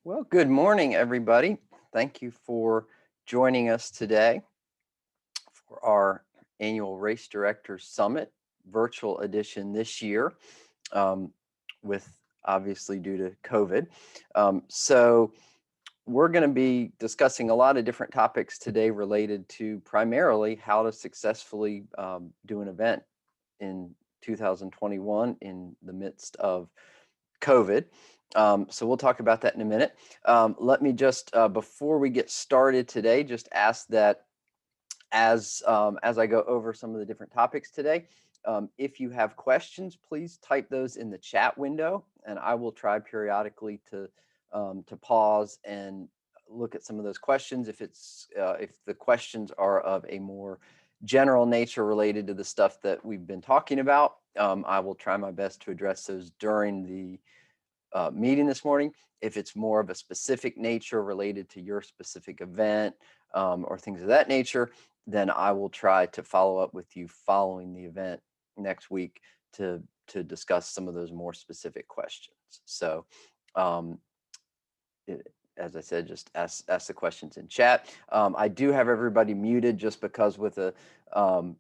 Well, good morning, everybody. Thank you for joining us today for our annual Race Directors Summit virtual edition this year, um, with obviously due to COVID. So we're going to be discussing a lot of different topics today related to primarily how to successfully do an event in 2021 in the midst of COVID. So we'll talk about that in a minute. Let me just, before we get started today, just ask that as I go over some of the different topics today, if you have questions, please type those in the chat window, and I will try periodically to pause and look at some of those questions. If the questions are of a more general nature related to the stuff that we've been talking about, I will try my best to address those during the meeting this morning. If it's more of a specific nature related to your specific event or things of that nature, then I will try to follow up with you following the event next week to discuss some of those more specific questions. So um, as I said, just ask the questions in chat. I do have everybody muted just because with a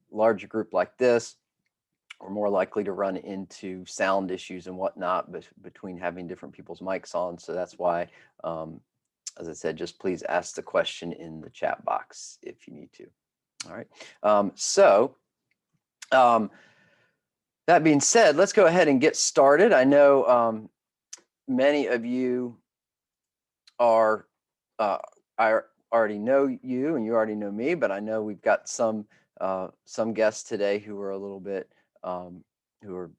larger group like this, we're more likely to run into sound issues and whatnot between having different people's mics on. So that's why, as I said, just please ask the question in the chat box if you need to. All right. That being said, let's go ahead and get started. I know many of you I already know you and you already know me, but I know we've got some guests today who are a little bit who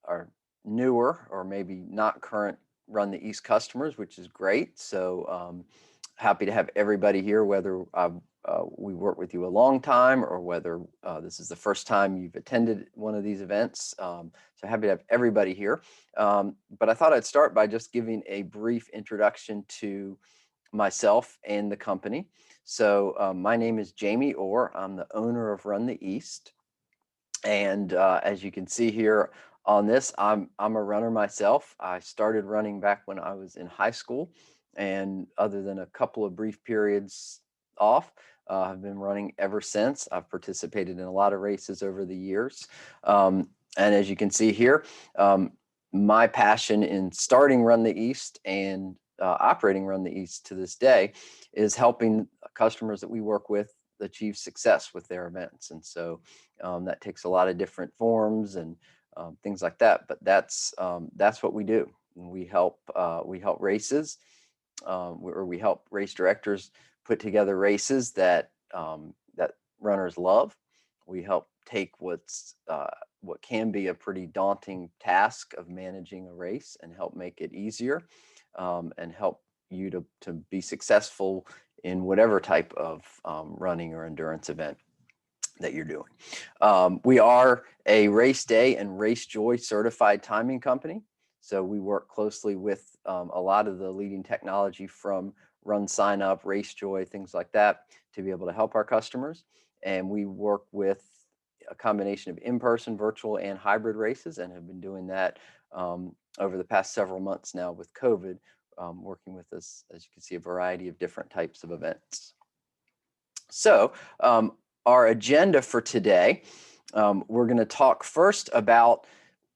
are newer or maybe not current Run the East customers, which is great. So happy to have everybody here, whether we work with you a long time or whether this is the first time you've attended one of these events. So happy to have everybody here. But I thought I'd start by just giving a brief introduction to myself and the company. So my name is Jamie Orr. I'm the owner of Run the East. And as you can see here on this, I'm a runner myself. I started running back when I was in high school, and other than a couple of brief periods off, I've been running ever since. I've participated in a lot of races over the years. And as you can see here, my passion in starting Run the East and operating Run the East to this day is helping customers that we work with achieve success with their events. And so that takes a lot of different forms and things like that. But that's what we do. And we help races, or we help race directors put together races that runners love. We help take what can be a pretty daunting task of managing a race and help make it easier, and help you to be successful in whatever type of running or endurance event that you're doing. We are a race day and race joy certified timing company. So we work closely with a lot of the leading technology from Run Sign Up, Race Joy, things like that, to be able to help our customers. And we work with a combination of in-person, virtual, and hybrid races, and have been doing that over the past several months now with COVID, working with us, as you can see, a variety of different types of events. So our agenda for today, we're going to talk first about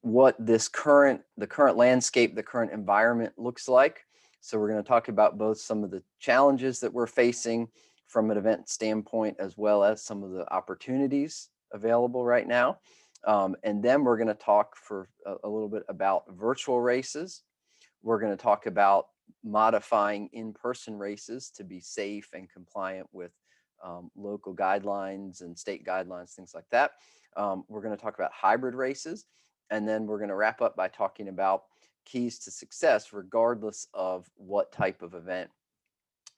what the current landscape, the current environment looks like. So we're going to talk about both some of the challenges that we're facing from an event standpoint, as well as some of the opportunities available right now. And then we're going to talk for a little bit about virtual races. We're going to talk about modifying in-person races to be safe and compliant with local guidelines and state guidelines, things like that. We're going to talk about hybrid races, and then we're going to wrap up by talking about keys to success, regardless of what type of event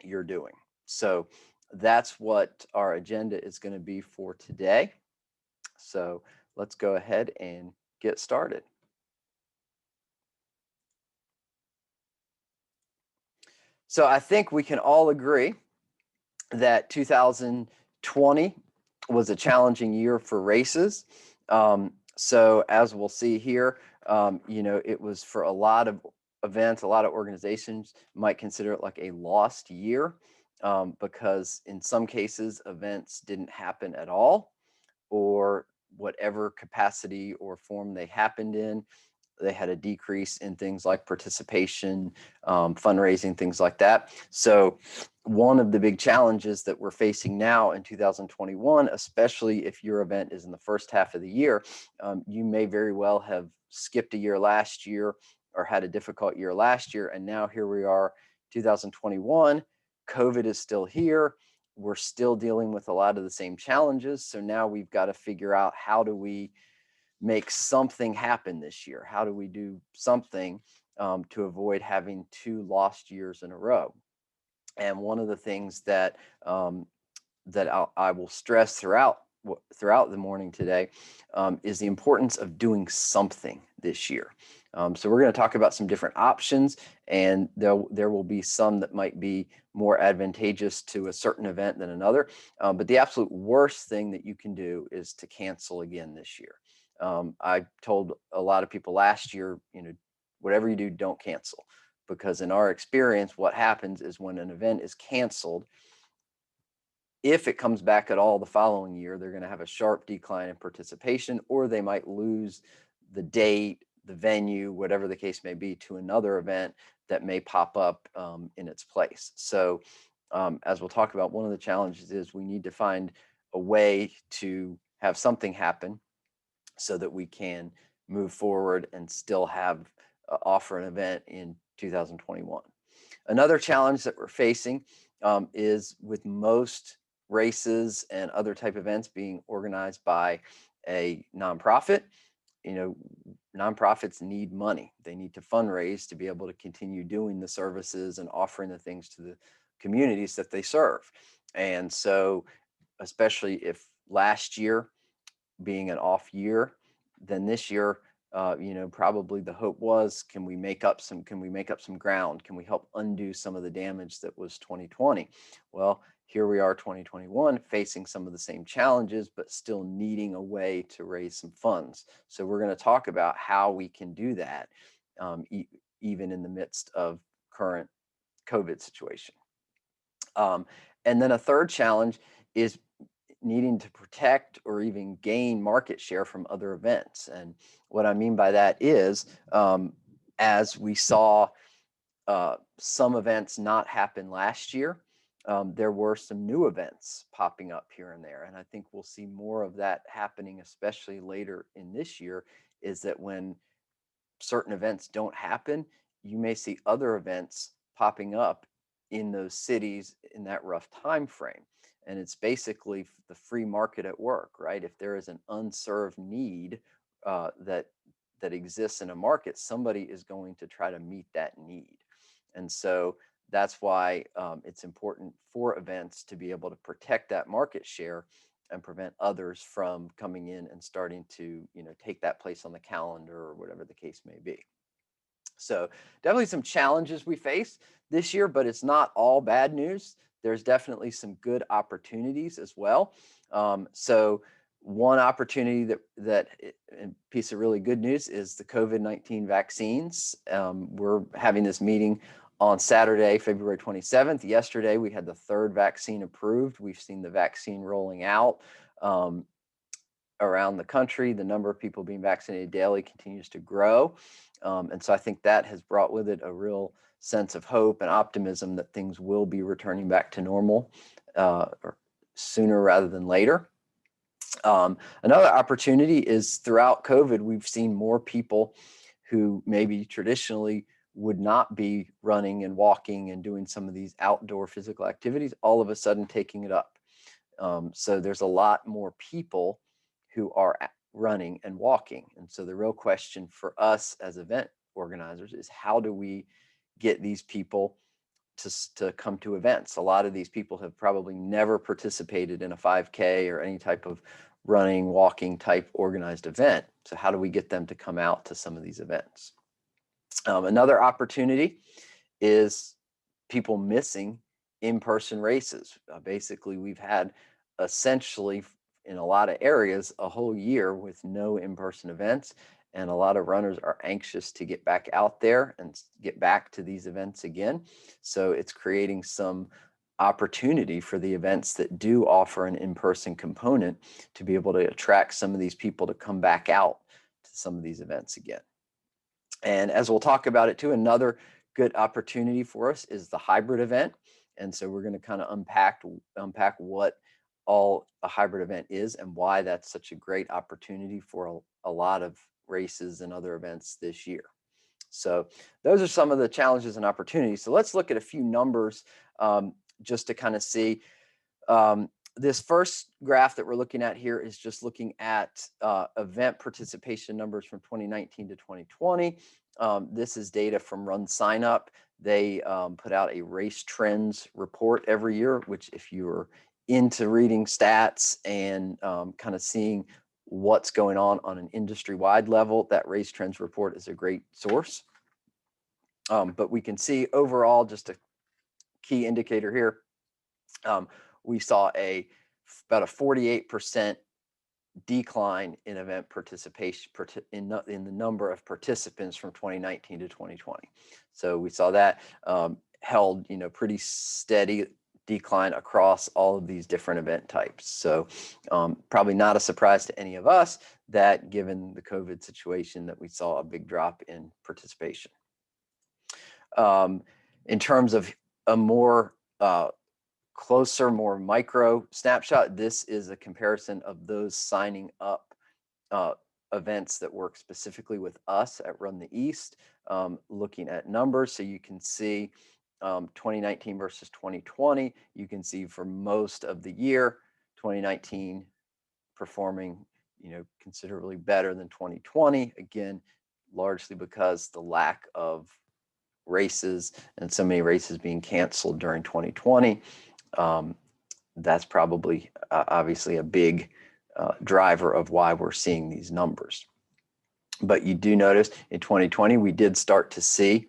you're doing. So that's what our agenda is going to be for today. So let's go ahead and get started. So I think we can all agree that 2020 was a challenging year for races. So as we'll see here, it was for a lot of events, a lot of organizations might consider it like a lost year, because in some cases events didn't happen at all, or whatever capacity or form they happened in, they had a decrease in things like participation, fundraising, things like that. So one of the big challenges that we're facing now in 2021, especially if your event is in the first half of the year, you may very well have skipped a year last year or had a difficult year last year. And now here we are, 2021, COVID is still here. We're still dealing with a lot of the same challenges. So now we've got to figure out, how do we make something happen this year? How do we do something to avoid having 2 lost years in a row? And one of the things that I will stress throughout the morning today is the importance of doing something this year. So we're going to talk about some different options, and there will be some that might be more advantageous to a certain event than another. But the absolute worst thing that you can do is to cancel again this year. I told a lot of people last year, whatever you do, don't cancel, because in our experience, what happens is when an event is canceled, if it comes back at all the following year, they're going to have a sharp decline in participation, or they might lose the date, the venue, whatever the case may be, to another event that may pop up in its place. So as we'll talk about, one of the challenges is we need to find a way to have something happen so that we can move forward and still have offer an event in 2021. Another challenge that we're facing is with most races and other type events being organized by a nonprofit. Nonprofits need money. They need to fundraise to be able to continue doing the services and offering the things to the communities that they serve. And so, especially if last year being an off year, then this year, probably the hope was, can we make up some ground? Can we help undo some of the damage that was 2020? Well, here we are, 2021, facing some of the same challenges, but still needing a way to raise some funds. So we're going to talk about how we can do that, even in the midst of current COVID situation. And then a third challenge is needing to protect or even gain market share from other events. And what I mean by that is, as we saw some events not happen last year, there were some new events popping up here and there. And I think we'll see more of that happening, especially later in this year, is that when certain events don't happen, you may see other events popping up in those cities in that rough time frame. And it's basically the free market at work, right? If there is an unserved need that exists in a market, somebody is going to try to meet that need. And so that's why it's important for events to be able to protect that market share and prevent others from coming in and starting to, take that place on the calendar or whatever the case may be. So definitely some challenges we face this year, but it's not all bad news. There's definitely some good opportunities as well. So one opportunity that and piece of really good news is the COVID-19 vaccines. We're having this meeting on Saturday, February 27th. Yesterday, we had the third vaccine approved. We've seen the vaccine rolling out around the country. The number of people being vaccinated daily continues to grow. And so I think that has brought with it a real sense of hope and optimism that things will be returning back to normal or sooner rather than later. Another opportunity is, throughout COVID, we've seen more people who maybe traditionally would not be running and walking and doing some of these outdoor physical activities, all of a sudden taking it up. So there's a lot more people who are running and walking. And so the real question for us as event organizers is, how do we get these people to come to events? A lot of these people have probably never participated in a 5K or any type of running, walking type organized event. So how do we get them to come out to some of these events? Another opportunity is people missing in-person races. Basically, we've had essentially, in a lot of areas, a whole year with no in-person events. and a lot of runners are anxious to get back out there and get back to these events again. So it's creating some opportunity for the events that do offer an in-person component to be able to attract some of these people to come back out to some of these events again. And as we'll talk about it too, another good opportunity for us is the hybrid event. And so we're going to kind of unpack what all a hybrid event is and why that's such a great opportunity for a lot of races and other events this year. So those are some of the challenges and opportunities. So let's look at a few numbers just to kind of see. This first graph that we're looking at here is just looking at event participation numbers from 2019 to 2020. This is data from Run Sign Up. They put out a race trends report every year, which if you're into reading stats and kind of seeing what's going on an industry-wide level, that race trends report is a great source. But we can see overall, just a key indicator here, we saw about a 48% decline in event participation in the number of participants from 2019 to 2020. So we saw that held, pretty steady decline across all of these different event types. So probably not a surprise to any of us that given the COVID situation that we saw a big drop in participation. In terms of a more closer, more micro snapshot, this is a comparison of those signing up events that work specifically with us at Run the East, looking at numbers. So you can see 2019 versus 2020. You can see for most of the year, 2019 performing, considerably better than 2020. Again, largely because the lack of races and so many races being canceled during 2020. That's probably obviously a big driver of why we're seeing these numbers. But you do notice in 2020, we did start to see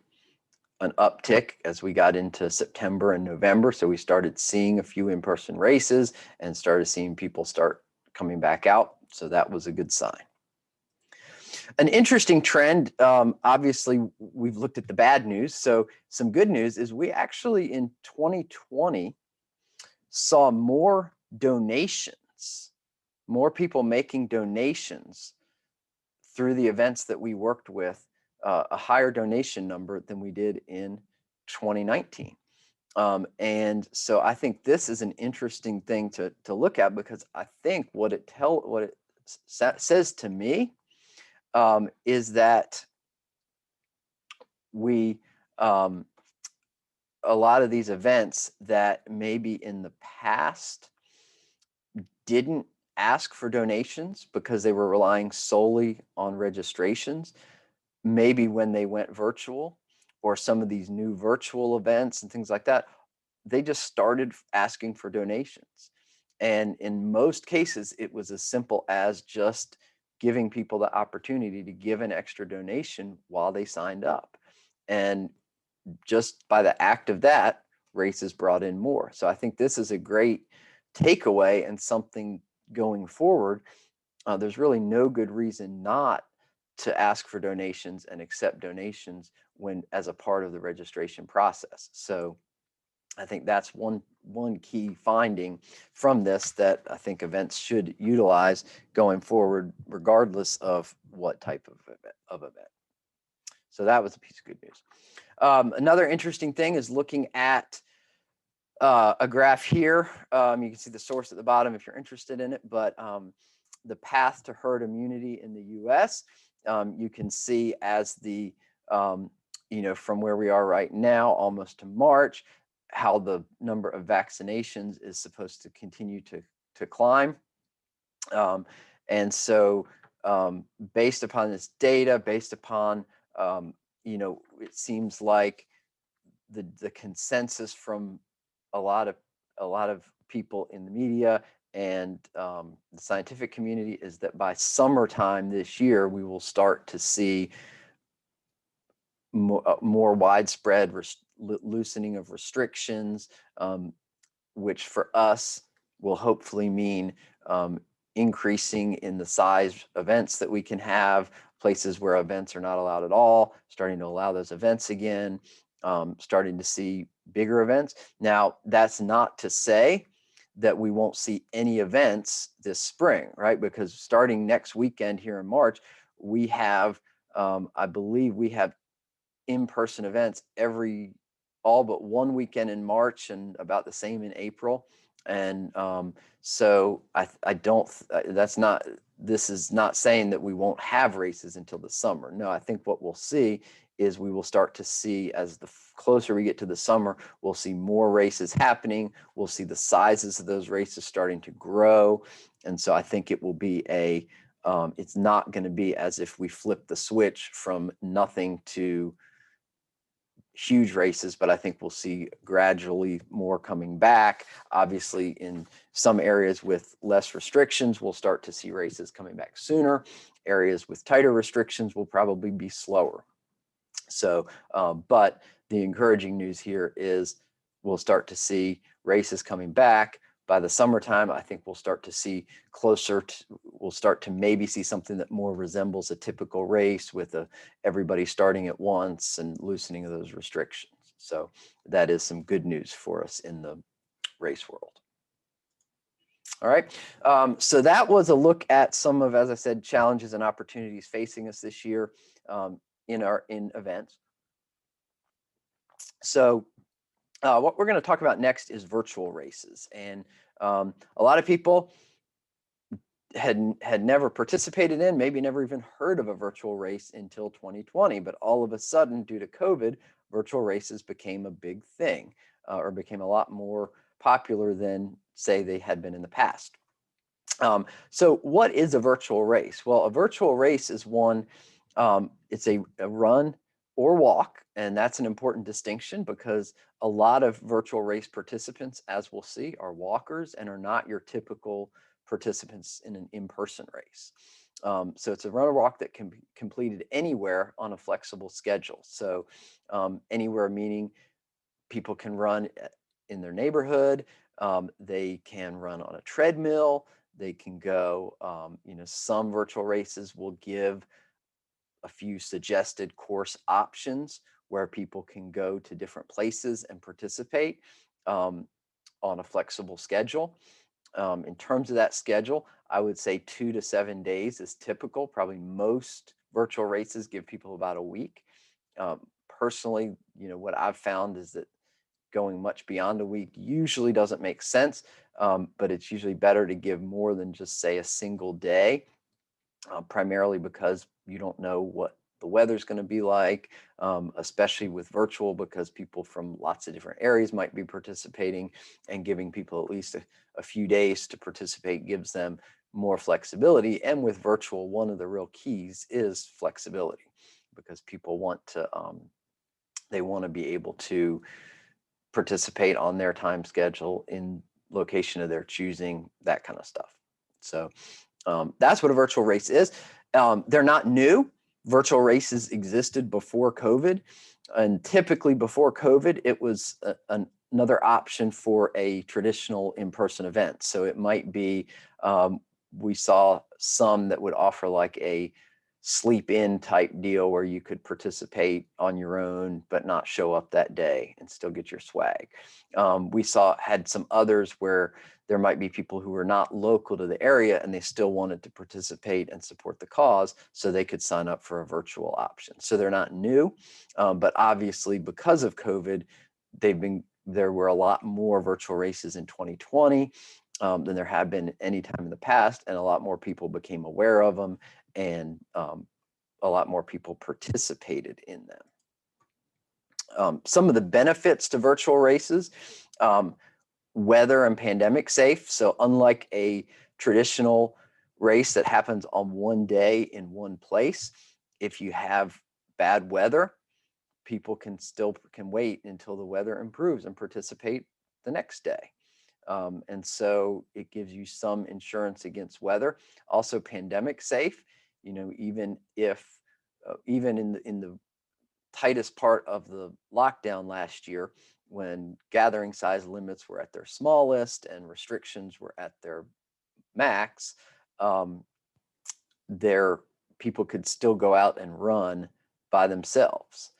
an uptick as we got into September and November. So we started seeing a few in-person races and started seeing people start coming back out. So that was a good sign. An interesting trend, obviously, we've looked at the bad news. So some good news is we actually in 2020 saw more donations, more people making donations through the events that we worked with, a higher donation number than we did in 2019. And so I think this is an interesting thing to look at, because I think what it says to me is that we a lot of these events that maybe in the past didn't ask for donations because they were relying solely on registrations, maybe when they went virtual or some of these new virtual events and things like that, they just started asking for donations. And in most cases, it was as simple as just giving people the opportunity to give an extra donation while they signed up. And just by the act of that, races brought in more. So I think this is a great takeaway and something going forward. There's really no good reason not to ask for donations and accept donations when as a part of the registration process. So I think that's one key finding from this that I think events should utilize going forward, regardless of what type of event. So that was a piece of good news. Another interesting thing is looking at a graph here. You can see the source at the bottom if you're interested in it, but the path to herd immunity in the US, you can see as the, from where we are right now, almost to March, how the number of vaccinations is supposed to continue to climb. And so based upon this data, based upon, it seems like the consensus from a lot of people in the media and the scientific community is that by summertime this year, we will start to see more widespread loosening of restrictions, which for us will hopefully mean increasing in the size events that we can have, places where events are not allowed at all, starting to allow those events again, starting to see bigger events. Now, that's not to say that we won't see any events this spring, right? Because starting next weekend here in March, we have, I believe we have in-person events every all but one weekend in March and about the same in April. And so I don't, that's not, this is not saying that we won't have races until the summer. No, I think what we'll see is we will start to see, as the closer we get to the summer, we'll see more races happening. We'll see the sizes of those races starting to grow. And so I think it will be it's not going to be as if we flip the switch from nothing to huge races, but I think we'll see gradually more coming back. Obviously, in some areas with less restrictions, we'll start to see races coming back sooner. Areas with tighter restrictions will probably be slower. So, but the encouraging news here is we'll start to see races coming back. By the summertime, I think we'll start to see we'll start to maybe see something that more resembles a typical race with everybody starting at once and loosening of those restrictions. So that is some good news for us in the race world. All right. So that was a look at some of, as I said, challenges and opportunities facing us this year in events. So what we're going to talk about next is virtual races. And a lot of people had never participated in, maybe never even heard of a virtual race until 2020. But all of a sudden, due to COVID, virtual races became a big thing, or became a lot more popular than, say, they had been in the past. So what is a virtual race? Well, a virtual race is one, it's a run or walk, and that's an important distinction because a lot of virtual race participants, as we'll see, are walkers and are not your typical participants in an in-person race. So it's a run or walk that can be completed anywhere on a flexible schedule. So anywhere meaning people can run in their neighborhood, they can run on a treadmill, they can go, some virtual races will give a few suggested course options where people can go to different places and participate on a flexible schedule. In terms of that schedule, I would say 2 to 7 days is typical. Probably most virtual races give people about a week. Personally, what I've found is that going much beyond a week usually doesn't make sense, but it's usually better to give more than just, say, a single day, primarily because you don't know what the weather's going to be like, especially with virtual, because people from lots of different areas might be participating, and giving people at least a few days to participate gives them more flexibility. And with virtual, one of the real keys is flexibility, because people want to be able to participate on their time schedule in location of their choosing, that kind of stuff. So that's what a virtual race is. They're not new. Virtual races existed before COVID, and typically before COVID, it was another option for a traditional in-person event. So it might be, we saw some that would offer like a sleep in type deal where you could participate on your own but not show up that day and still get your swag. We had some others where there might be people who were not local to the area and they still wanted to participate and support the cause, so they could sign up for a virtual option. So they're not new, but obviously because of COVID, there were a lot more virtual races in 2020 than there have been any time in the past, and a lot more people became aware of them, and a lot more people participated in them. Some of the benefits to virtual races: weather and pandemic safe. So unlike a traditional race that happens on one day in one place, if you have bad weather, people can wait until the weather improves and participate the next day. And so it gives you some insurance against weather. Also pandemic safe, even in the tightest part of the lockdown last year, when gathering size limits were at their smallest and restrictions were at their max, um, their people could still go out and run by themselves.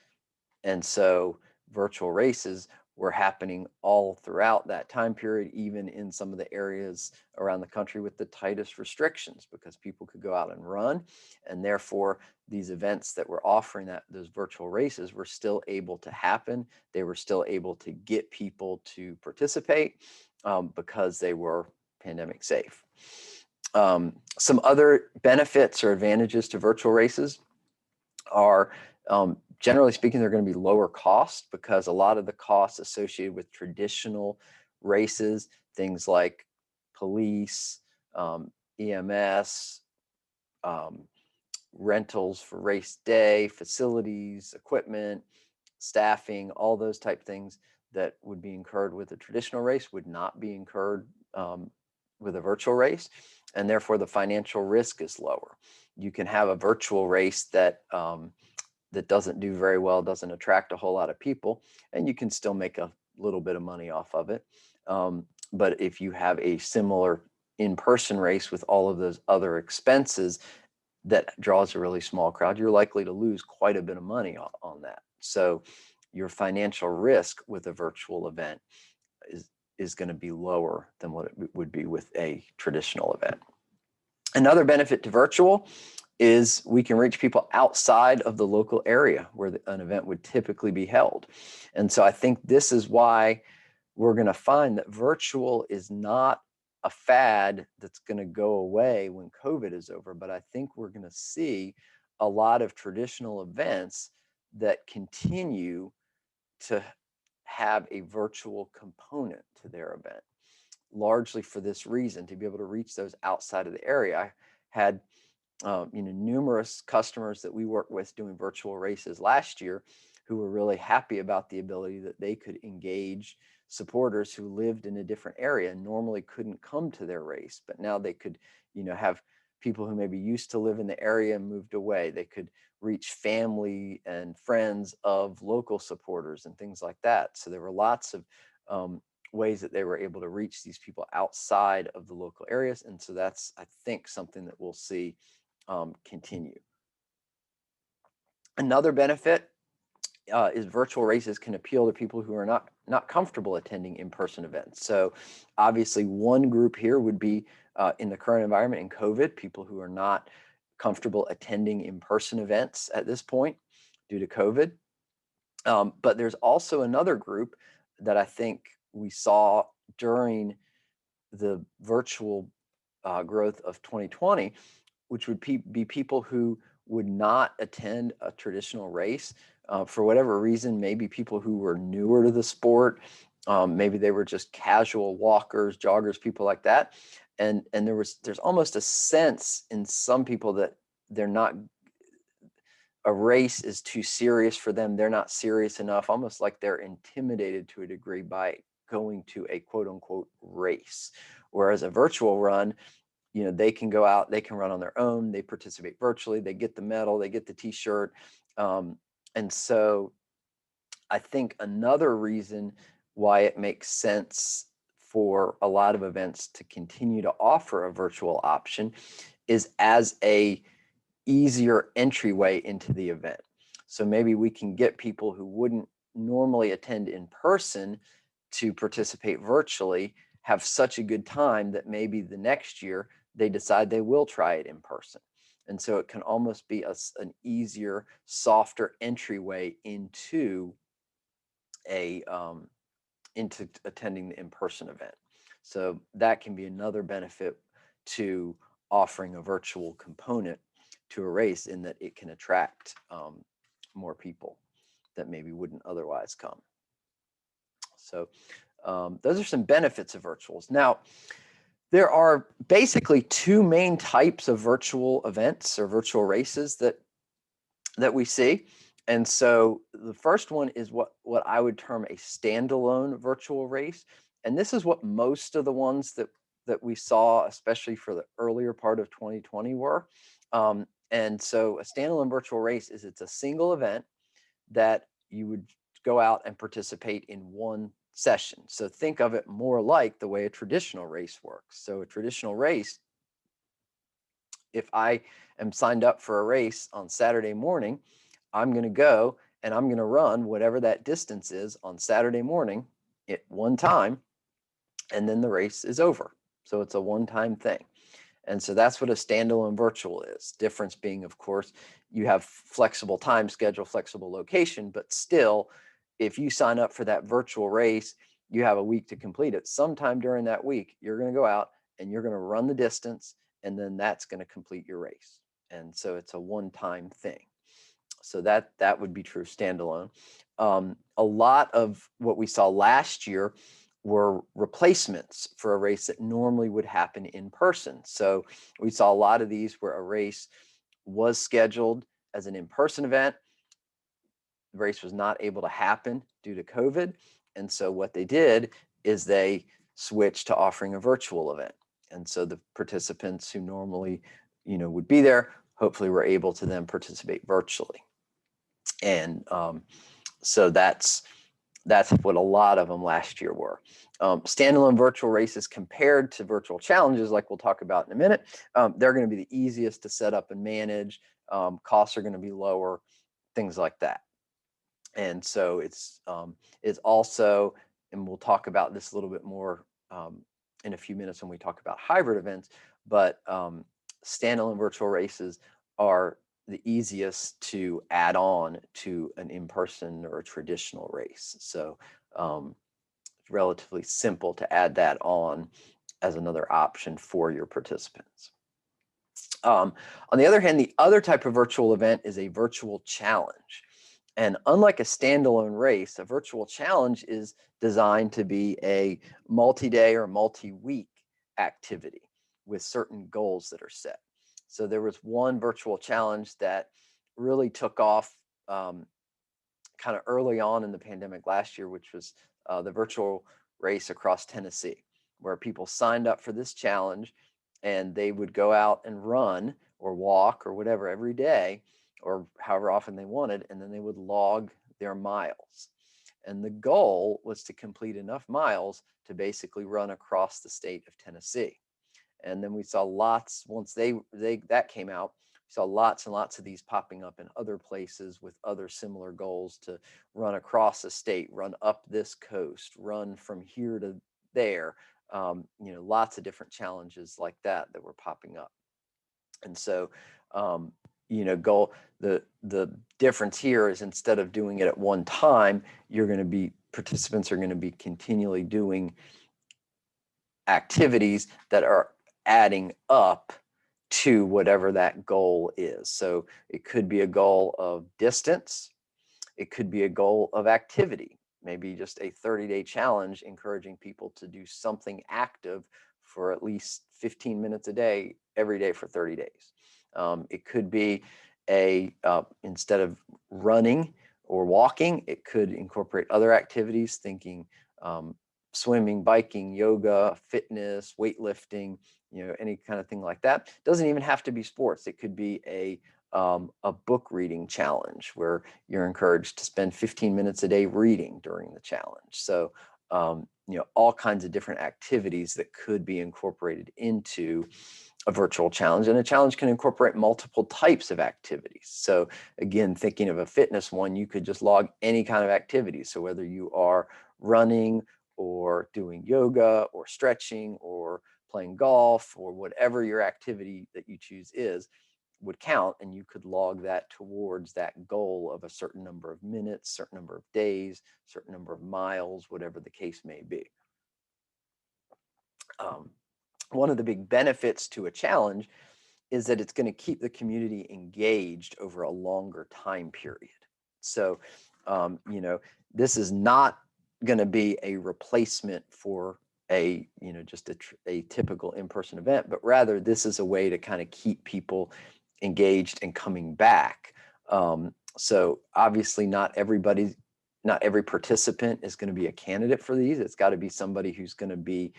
And so virtual races were happening all throughout that time period, even in some of the areas around the country with the tightest restrictions, because people could go out and run. And therefore, these events that were offering those virtual races were still able to happen. They were still able to get people to participate because they were pandemic safe. Some other benefits or advantages to virtual races are, generally speaking, they're going to be lower cost, because a lot of the costs associated with traditional races, things like police, EMS, um, rentals for race day, facilities, equipment, staffing, all those type things that would be incurred with a traditional race would not be incurred with a virtual race, and therefore the financial risk is lower. You can have a virtual race that that doesn't do very well, doesn't attract a whole lot of people, and you can still make a little bit of money off of it. But if you have a similar in-person race with all of those other expenses that draws a really small crowd, you're likely to lose quite a bit of money on that. So your financial risk with a virtual event is going to be lower than what it would be with a traditional event. Another benefit to virtual is we can reach people outside of the local area where an event would typically be held. And so I think this is why we're going to find that virtual is not a fad that's going to go away when COVID is over, but I think we're going to see a lot of traditional events that continue to have a virtual component to their event, largely for this reason, to be able to reach those outside of the area. I had numerous customers that we work with doing virtual races last year who were really happy about the ability that they could engage supporters who lived in a different area and normally couldn't come to their race, but now they could, have people who maybe used to live in the area and moved away. They could reach family and friends of local supporters and things like that. So there were lots of ways that they were able to reach these people outside of the local areas. And so that's, I think, something that we'll see continue. Another benefit is virtual races can appeal to people who are not comfortable attending in-person events. So obviously one group here would be in the current environment in COVID, people who are not comfortable attending in-person events at this point due to COVID. But there's also another group that I think we saw during the virtual growth of 2020, which would be people who would not attend a traditional race for whatever reason. Maybe people who were newer to the sport, maybe they were just casual walkers, joggers, people like that. And there's almost a sense in some people that they're not, a race is too serious for them. They're not serious enough, almost like they're intimidated to a degree by going to a quote unquote race. Whereas a virtual run, they can go out, they can run on their own, they participate virtually, they get the medal, they get the t-shirt. And so I think another reason why it makes sense for a lot of events to continue to offer a virtual option is as a easier entryway into the event. So maybe we can get people who wouldn't normally attend in person to participate virtually, have such a good time that maybe the next year they decide they will try it in person. And so it can almost be an easier, softer entryway into into attending the in-person event. So that can be another benefit to offering a virtual component to a race, in that it can attract more people that maybe wouldn't otherwise come. So those are some benefits of virtuals. Now, there are basically two main types of virtual events or virtual races that we see. And so the first one is what I would term a standalone virtual race. And this is what most of the ones that we saw, especially for the earlier part of 2020, were. And so a standalone virtual race is, it's a single event that you would go out and participate in one session. So think of it more like the way a traditional race works. So a traditional race, If I am signed up for a race on Saturday morning, I'm going to go and I'm going to run whatever that distance is on Saturday morning at one time, and then the race is over. So it's a one-time thing. And so that's what a standalone virtual is. Difference being, of course, you have flexible time schedule, flexible location, but still, if you sign up for that virtual race, you have a week to complete it. Sometime during that week, you're going to go out and you're going to run the distance, and then that's going to complete your race. And so it's a one-time thing. So that would be true standalone. A lot of what we saw last year were replacements for a race that normally would happen in person. So we saw a lot of these where a race was scheduled as an in-person event. The race was not able to happen due to COVID. And so what they did is they switched to offering a virtual event. And so the participants who normally, would be there, hopefully were able to then participate virtually. And so that's what a lot of them last year were. Standalone virtual races compared to virtual challenges, like we'll talk about in a minute, they're going to be the easiest to set up and manage. Costs are going to be lower, things like that. And so it's also, and we'll talk about this a little bit more in a few minutes when we talk about hybrid events, but standalone virtual races are the easiest to add on to an in-person or a traditional race. So it's relatively simple to add that on as another option for your participants. On the other hand, the other type of virtual event is a virtual challenge. And unlike a standalone race, a virtual challenge is designed to be a multi-day or multi-week activity with certain goals that are set. So there was one virtual challenge that really took off kind of early on in the pandemic last year, which was the virtual race across Tennessee, where people signed up for this challenge and they would go out and run or walk or whatever every day, or however often they wanted, and then they would log their miles. And the goal was to complete enough miles to basically run across the state of Tennessee. And then we saw lots, once that came out, we saw lots and lots of these popping up in other places with other similar goals to run across the state, run up this coast, run from here to there. Lots of different challenges like that were popping up. And so, the difference here is instead of doing it at one time, participants are going to be continually doing activities that are adding up to whatever that goal is. So it could be a goal of distance. It could be a goal of activity, maybe just a 30-day challenge encouraging people to do something active for at least 15 minutes a day, every day for 30 days. It could be instead of running or walking, it could incorporate other activities, thinking swimming, biking, yoga, fitness, weightlifting, any kind of thing like that. It doesn't even have to be sports. It could be a book reading challenge where you're encouraged to spend 15 minutes a day reading during the challenge. So, all kinds of different activities that could be incorporated into a virtual challenge. And a challenge can incorporate multiple types of activities. So again, thinking of a fitness one, you could just log any kind of activity. So whether you are running or doing yoga or stretching or playing golf or whatever your activity that you choose would count, and you could log that towards that goal of a certain number of minutes, certain number of days, certain number of miles, whatever the case may be. One of the big benefits to a challenge is that it's going to keep the community engaged over a longer time period. So, this is not going to be a replacement for just a typical in-person event, but rather this is a way to kind of keep people engaged and coming back. So obviously not every participant is going to be a candidate for these. It's got to be somebody who's going to be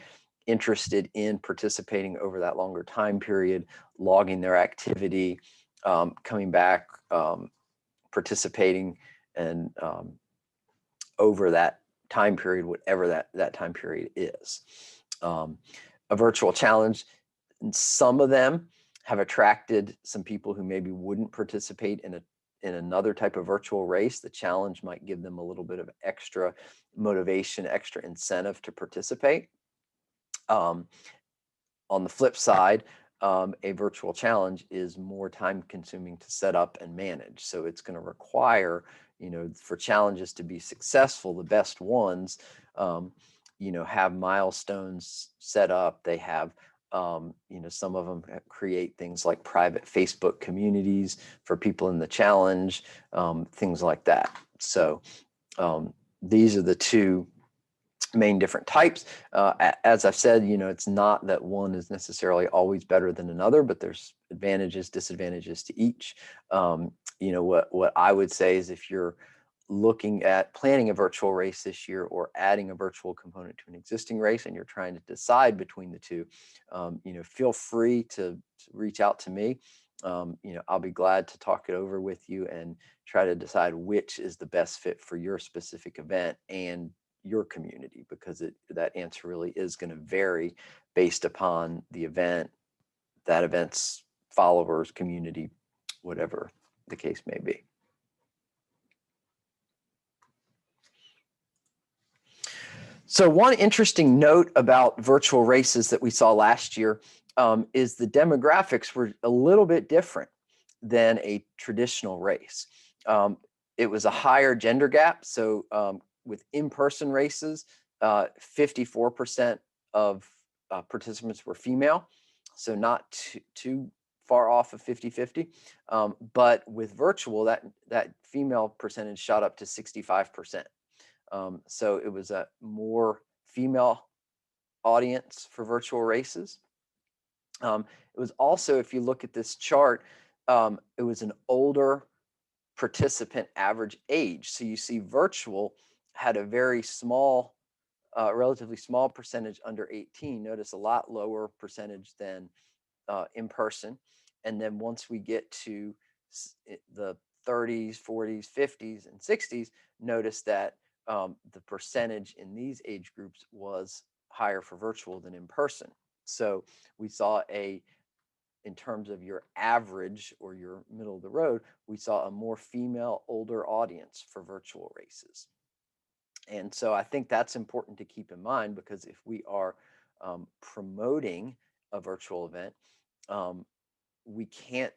interested in participating over that longer time period, logging their activity, coming back, participating, and over that time period, whatever that time period is. A virtual challenge, and some of them have attracted some people who maybe wouldn't participate in another type of virtual race. The challenge might give them a little bit of extra motivation, extra incentive to participate. Um, on the flip side, a virtual challenge is more time consuming to set up and manage. So it's going to require, for challenges to be successful, the best ones, have milestones set up. They have, some of them create things like private Facebook communities for people in the challenge, things like that. So these are the two main different types. As I've said, it's not that one is necessarily always better than another, but there's advantages, disadvantages to each. What I would say is if you're looking at planning a virtual race this year or adding a virtual component to an existing race and you're trying to decide between the two, feel free to reach out to me. I'll be glad to talk it over with you and try to decide which is the best fit for your specific event and your community, because that answer really is going to vary based upon the event, that event's followers, community, whatever the case may be. So one interesting note about virtual races that we saw last year is the demographics were a little bit different than a traditional race. It was a higher gender gap. So with in-person races, 54% of participants were female. So not too far off of 50-50. But with virtual, that female percentage shot up to 65%. So it was a more female audience for virtual races. It was also, if you look at this chart, it was an older participant average age. So you see virtual had a very small, relatively small percentage under 18. Notice a lot lower percentage than in person. And then once we get to the 30s, 40s, 50s, and 60s, notice that the percentage in these age groups was higher for virtual than in person. So we saw in terms of your average or your middle of the road, we saw a more female, older audience for virtual races. And so I think that's important to keep in mind, because if we are promoting a virtual event, we can't,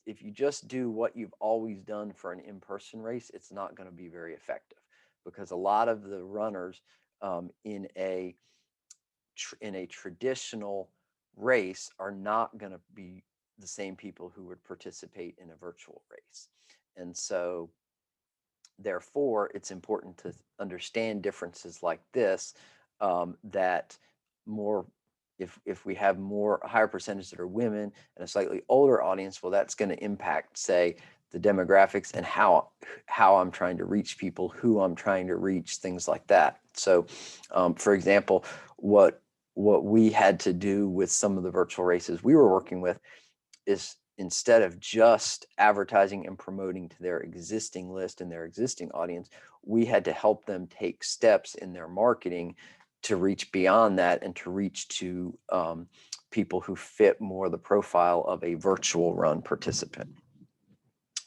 if you just do what you've always done for an in-person race, it's not going to be very effective, because a lot of the runners in a traditional race are not going to be the same people who would participate in a virtual race. And so therefore, it's important to understand differences like this, that more, if we have more higher percentage that are women and a slightly older audience, well, that's going to impact, say, the demographics and how I'm trying to reach people, who I'm trying to reach, things like that. So, for example, what we had to do with some of the virtual races we were working with is, instead of just advertising and promoting to their existing list and their existing audience, we had to help them take steps in their marketing to reach beyond that and to reach to people who fit more the profile of a virtual run participant.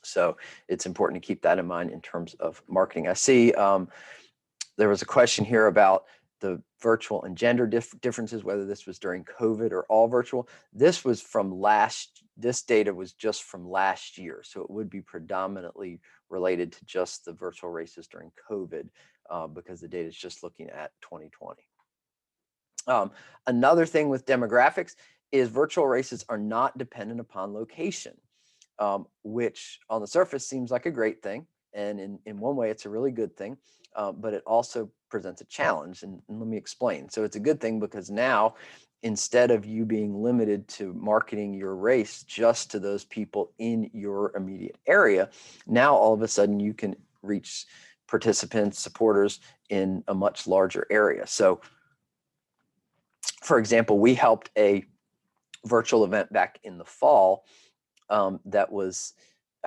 So it's important to keep that in mind in terms of marketing. I see there was a question here about the virtual and gender differences, whether this was during COVID or all virtual. This data was just from last year. So it would be predominantly related to just the virtual races during COVID, because the data is just looking at 2020. Another thing with demographics is virtual races are not dependent upon location, which on the surface seems like a great thing. And in one way, it's a really good thing, but it also presents a challenge. And let me explain. So it's a good thing because now, instead of you being limited to marketing your race just to those people in your immediate area, now all of a sudden you can reach participants, supporters in a much larger area. So, for example, we helped a virtual event back in the fall that was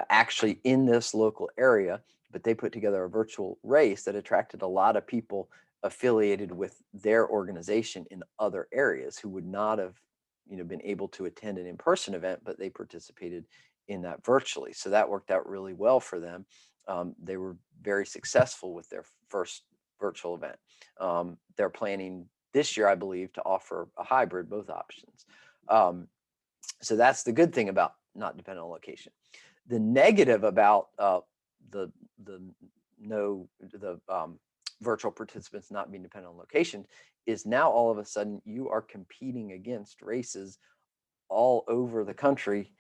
actually in this local area, but they put together a virtual race that attracted a lot of people affiliated with their organization in other areas who would not have been able to attend an in-person event, but they participated in that virtually. So that worked out really well for them. They were very successful with their first virtual event. They're planning this year, I believe, to offer a hybrid, both options. So that's the good thing about not dependent on location. The negative about the the no the virtual participants not being dependent on location is now all of a sudden you are competing against races all over the country,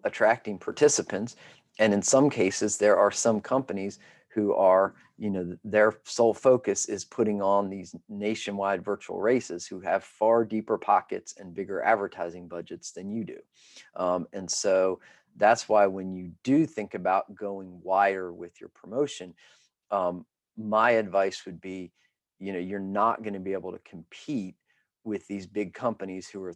attracting participants. And in some cases, there are some companies who are, their sole focus is putting on these nationwide virtual races who have far deeper pockets and bigger advertising budgets than you do. And so that's why when you do think about going wider with your promotion, my advice would be, you're not going to be able to compete with these big companies who are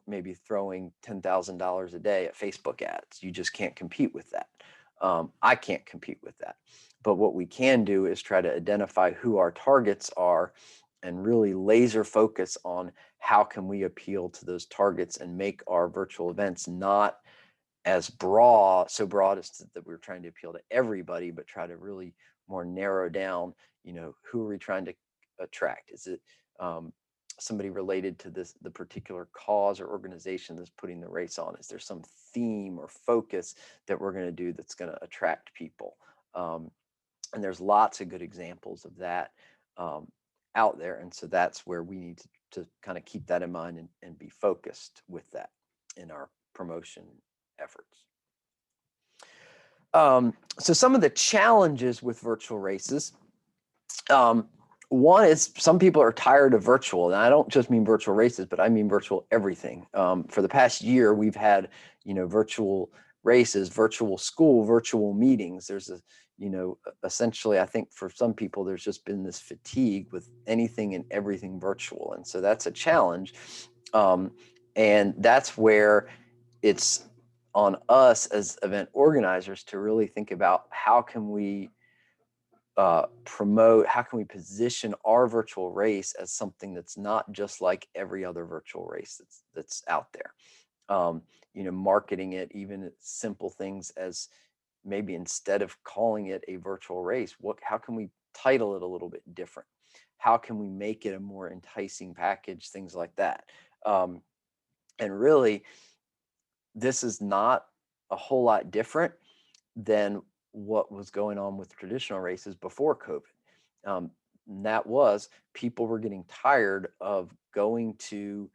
maybe throwing $10,000 a day at Facebook ads. You just can't compete with that. I can't compete with that. But what we can do is try to identify who our targets are and really laser focus on how can we appeal to those targets and make our virtual events not as so broad as that we're trying to appeal to everybody, but try to really more narrow down, who are we trying to attract? Is it somebody related to the particular cause or organization that's putting the race on? Is there some theme or focus that we're going to do that's going to attract people? And there's lots of good examples of that out there. And so that's where we need to kind of keep that in mind and be focused with that in our promotion efforts. So some of the challenges with virtual races, one is some people are tired of virtual, and I don't just mean virtual races, but I mean virtual everything. For the past year, we've had, virtual races, virtual school, virtual meetings. There's essentially, I think for some people, there's just been this fatigue with anything and everything virtual. And so that's a challenge. And that's where it's on us as event organizers to really think about how can we promote, how can we position our virtual race as something that's not just like every other virtual race that's out there. Marketing it, even simple things as maybe instead of calling it a virtual race, how can we title it a little bit different? How can we make it a more enticing package? Things like that. And really, this is not a whole lot different than what was going on with traditional races before COVID. That was people were getting tired of going to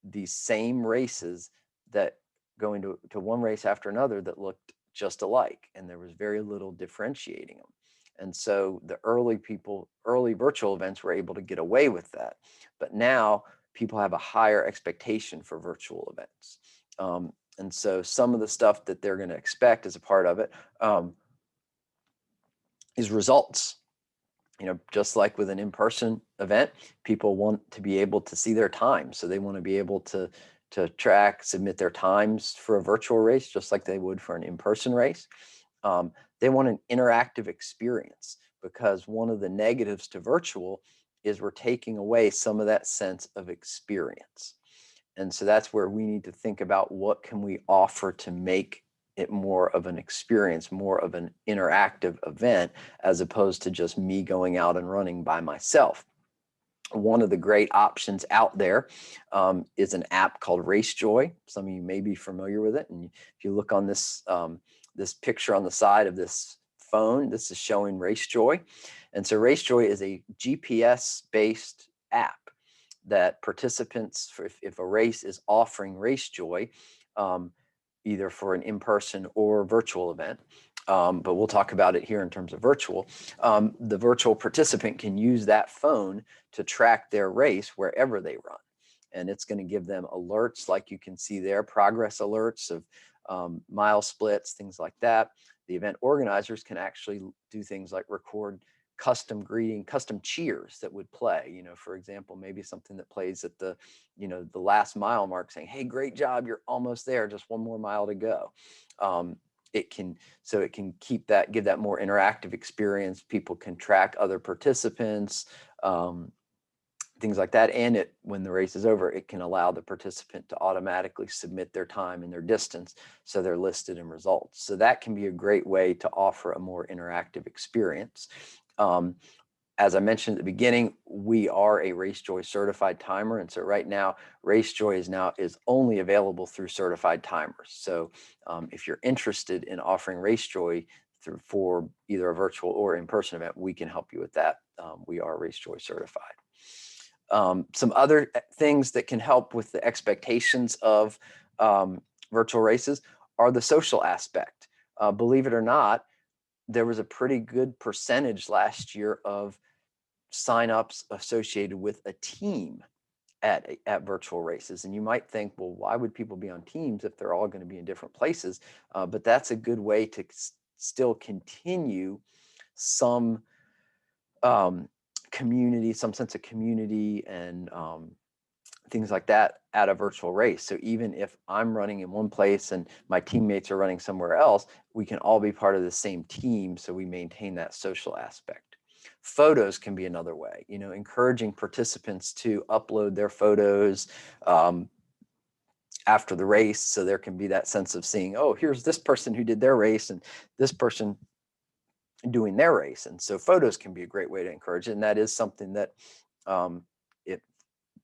these same races, that going to one race after another that looked just alike, and there was very little differentiating them. And so the early virtual events were able to get away with that. But now people have a higher expectation for virtual events. And so some of the stuff that they're going to expect as a part of it is results. Just like with an in-person event, people want to be able to see their time. So they want to be able to submit their times for a virtual race, just like they would for an in-person race. They want an interactive experience, because one of the negatives to virtual is we're taking away some of that sense of experience. And so that's where we need to think about what can we offer to make it more of an experience, more of an interactive event, as opposed to just me going out and running by myself. One of the great options out there is an app called RaceJoy. Some of you may be familiar with it. And if you look on this, this picture on the side of this phone, this is showing RaceJoy. And so RaceJoy is a GPS-based app that participants, if a race is offering RaceJoy, either for an in-person or virtual event, but we'll talk about it here in terms of virtual, the virtual participant can use that phone to track their race wherever they run. And it's going to give them alerts, like you can see there, progress alerts of mile splits, things like that. The event organizers can actually do things like record custom cheers that would play, for example, maybe something that plays at the last mile mark, saying, hey, great job, you're almost there, just one more mile to go. It can give that more interactive experience. People can track other participants. things like that. And when the race is over, it can allow the participant to automatically submit their time and their distance, so they're listed in results. So that can be a great way to offer a more interactive experience. As I mentioned at the beginning, we are a RaceJoy certified timer, and so right now RaceJoy is only available through certified timers. So if you're interested in offering RaceJoy for either a virtual or in-person event, we can help you with that. We are RaceJoy certified. Some other things that can help with the expectations of virtual races are the social aspect. Believe it or not, there was a pretty good percentage last year of signups associated with a team at virtual races. And you might think, well, why would people be on teams if they're all going to be in different places? But that's a good way to still continue some community, some sense of community and things like that at a virtual race. So even if I'm running in one place and my teammates are running somewhere else, we can all be part of the same team, so we maintain that social aspect. Photos can be another way, encouraging participants to upload their photos after the race, so there can be that sense of seeing, oh, here's this person who did their race and this person doing their race. And so photos can be a great way to encourage it. And that is something that if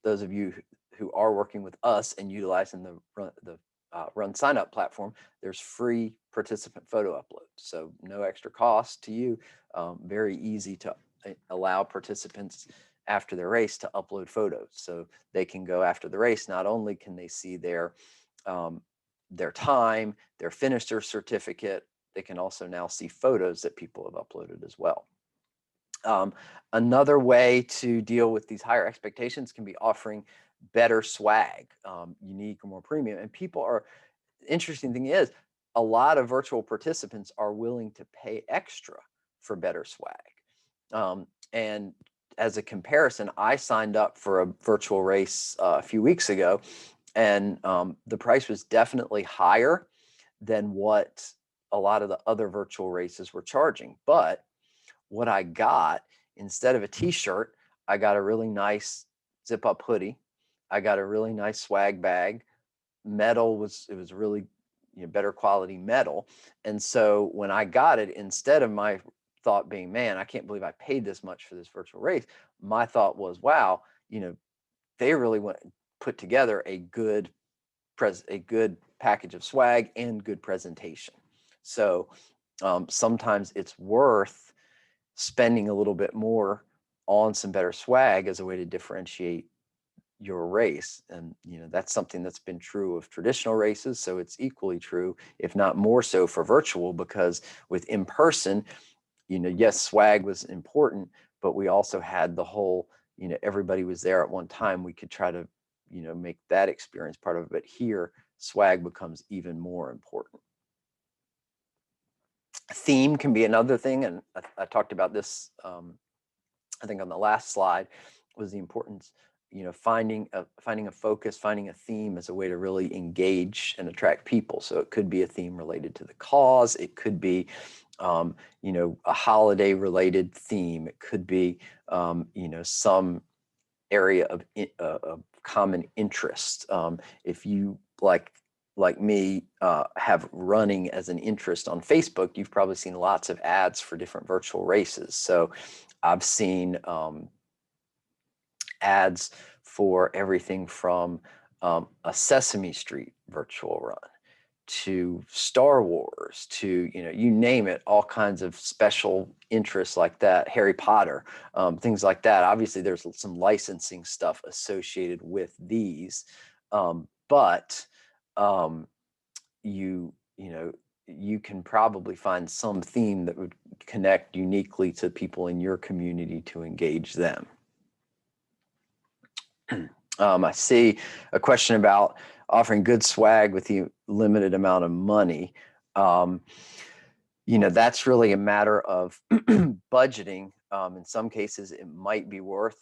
those of you who are working with us and utilizing the Run Sign Up platform, there's free participant photo upload. So no extra cost to you. Very easy to allow participants after their race to upload photos. So they can go after the race. Not only can they see their time, their finisher certificate, they can also now see photos that people have uploaded as well. Another way to deal with these higher expectations can be offering better swag, unique or more premium. And interesting thing is, a lot of virtual participants are willing to pay extra for better swag. And as a comparison, I signed up for a virtual race a few weeks ago, and the price was definitely higher than what a lot of the other virtual races were charging. But what I got, instead of a t-shirt, I got a really nice zip up hoodie. I got a really nice swag bag. It was really better quality metal. And so when I got it, instead of my thought being, man, I can't believe I paid this much for this virtual race, my thought was, wow, they really put together a good package of swag and good presentation. So sometimes it's worth spending a little bit more on some better swag as a way to differentiate your race. And that's something that's been true of traditional races, so it's equally true, if not more so, for virtual, because with in-person, yes, swag was important, but we also had the whole, everybody was there at one time. We could try to make that experience part of it, but here swag becomes even more important. Theme can be another thing, and I talked about this I think on the last slide, was the importance, finding a focus, finding a theme as a way to really engage and attract people. So it could be a theme related to the cause. It could be, a holiday related theme. It could be, some area of common interest. If you like me, have running as an interest on Facebook, you've probably seen lots of ads for different virtual races. So I've seen ads for everything from a Sesame Street virtual run to Star Wars to, you name it, all kinds of special interests like that, Harry Potter, things like that. Obviously, there's some licensing stuff associated with these, but you can probably find some theme that would connect uniquely to people in your community to engage them. I see a question about offering good swag with the limited amount of money. That's really a matter of budgeting. In some cases, it might be worth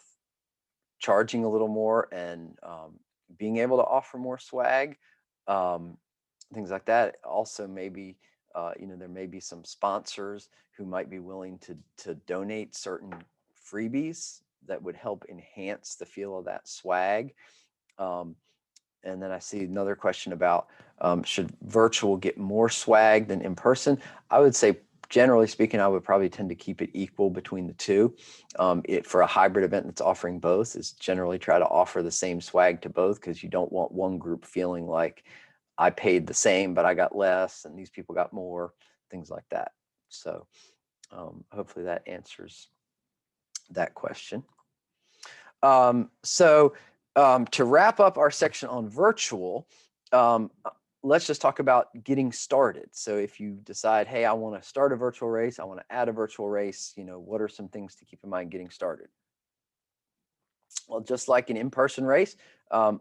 charging a little more and being able to offer more swag, things like that. Also, maybe there may be some sponsors who might be willing to donate certain freebies that would help enhance the feel of that swag. Um, and then I see another question about should virtual get more swag than in person? I would say, generally speaking, I would probably tend to keep it equal between the two. For a hybrid event that's offering both, is generally try to offer the same swag to both, because you don't want one group feeling like I paid the same, but I got less, and these people got more, things like that. So hopefully that answers that question. To wrap up our section on virtual, let's just talk about getting started. So if you decide, hey, I want to start a virtual race, I want to add a virtual race, what are some things to keep in mind getting started? Well, just like an in-person race,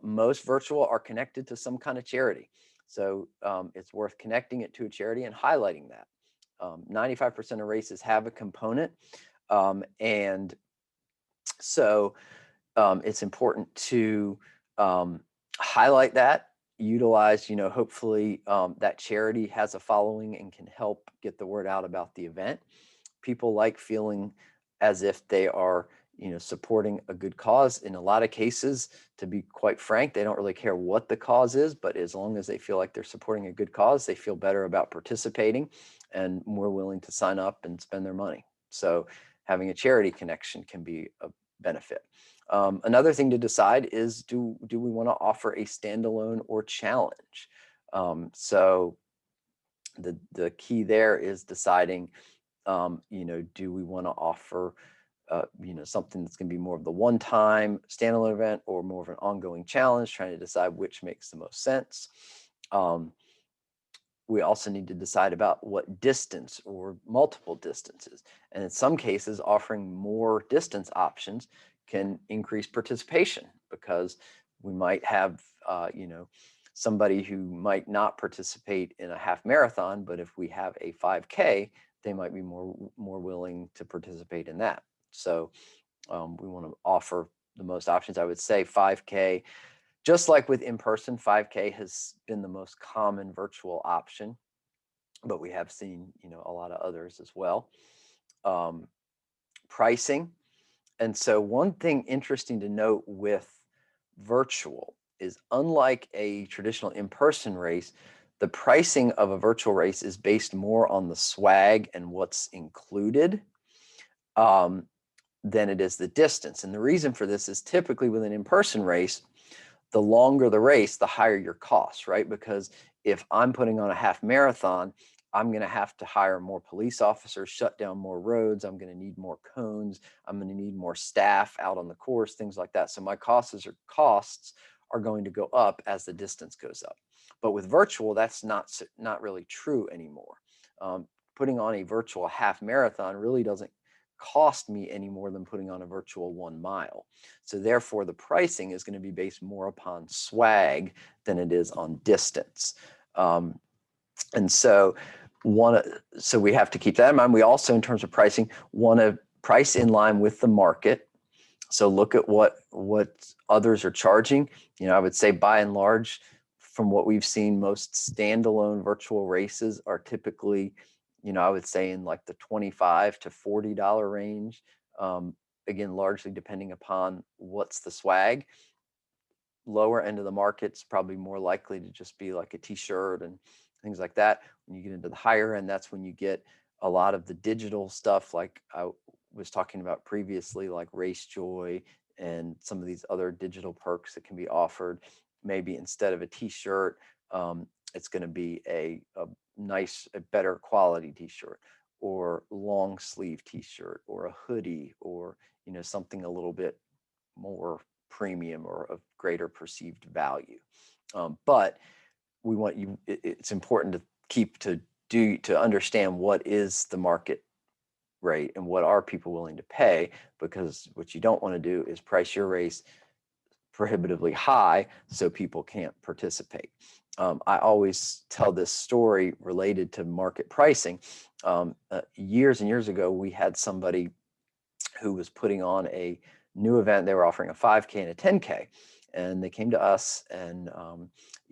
most virtual are connected to some kind of charity. So it's worth connecting it to a charity and highlighting that. 95% of races have a component. And so it's important to highlight that, utilize, hopefully that charity has a following and can help get the word out about the event. People like feeling as if they are, supporting a good cause. In a lot of cases, to be quite frank, they don't really care what the cause is, but as long as they feel like they're supporting a good cause, they feel better about participating and more willing to sign up and spend their money. So having a charity connection can be a benefit. Another thing to decide is, do we want to offer a standalone or challenge? So the key there is deciding, do we want to offer, something that's going to be more of the one-time standalone event or more of an ongoing challenge, trying to decide which makes the most sense. We also need to decide about what distance or multiple distances. And in some cases, offering more distance options can increase participation, because we might have, somebody who might not participate in a half marathon, but if we have a 5K, they might be more willing to participate in that. So we want to offer the most options. I would say 5K, just like with in-person, 5K has been the most common virtual option, but we have seen, a lot of others as well. Pricing. And so one thing interesting to note with virtual is, unlike a traditional in-person race, the pricing of a virtual race is based more on the swag and what's included than it is the distance. And the reason for this is, typically with an in-person race, the longer the race, the higher your costs, right? Because if I'm putting on a half marathon, I'm going to have to hire more police officers, shut down more roads. I'm going to need more cones. I'm going to need more staff out on the course, things like that. So my costs are going to go up as the distance goes up. But with virtual, that's not really true anymore. Putting on a virtual half marathon really doesn't cost me any more than putting on a virtual 1 mile. So therefore, the pricing is going to be based more upon swag than it is on distance. And so we have to keep that in mind. We also, in terms of pricing, want to price in line with the market. So look at what others are charging. I would say, by and large, from what we've seen, most standalone virtual races are typically, I would say, in like the $25 to $40 range. Again, largely depending upon what's the swag. Lower end of the market's probably more likely to just be like a t-shirt and things like that. When you get into the higher end, that's when you get a lot of the digital stuff, like I was talking about previously, like Race Joy and some of these other digital perks that can be offered. Maybe instead of a t-shirt, it's going to be a nice, a better quality t-shirt, or long sleeve t-shirt, or a hoodie, or something a little bit more premium or of greater perceived value. But we want you, it's important to understand what is the market rate and what are people willing to pay, because what you don't want to do is price your race prohibitively high so people can't participate. I always tell this story related to market pricing. Years and years ago, we had somebody who was putting on a new event. They were offering a 5K and a 10K. and they came to us, and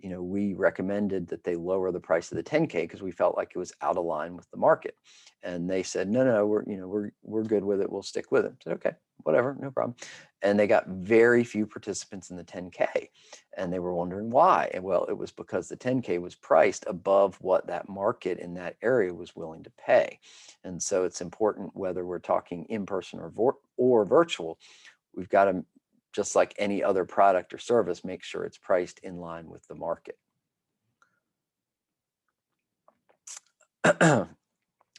we recommended that they lower the price of the 10K because we felt like it was out of line with the market. And they said, no, we're good with it. We'll stick with it. I said, okay, whatever, no problem. And they got very few participants in the 10K, and they were wondering why. And well, it was because the 10K was priced above what that market in that area was willing to pay. And so it's important, whether we're talking in person or virtual, we've got to, just like any other product or service, make sure it's priced in line with the market.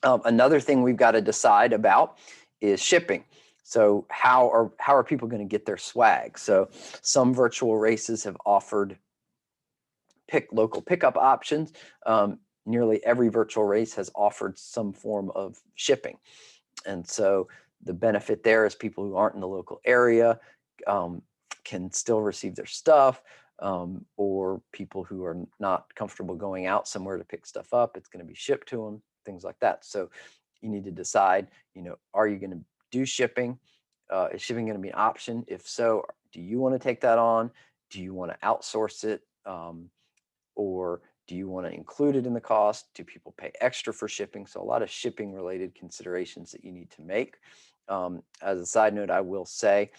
Another thing we've got to decide about is shipping. So how are people going to get their swag? So some virtual races have offered local pickup options. Nearly every virtual race has offered some form of shipping. And so the benefit there is people who aren't in the local area can still receive their stuff, or people who are not comfortable going out somewhere to pick stuff up, it's going to be shipped to them, things like that. So you need to decide, are you going to do shipping? Is shipping going to be an option? If so, do you want to take that on? Do you want to outsource it? Or do you want to include it in the cost? Do people pay extra for shipping? So a lot of shipping related considerations that you need to make. As a side note, I will say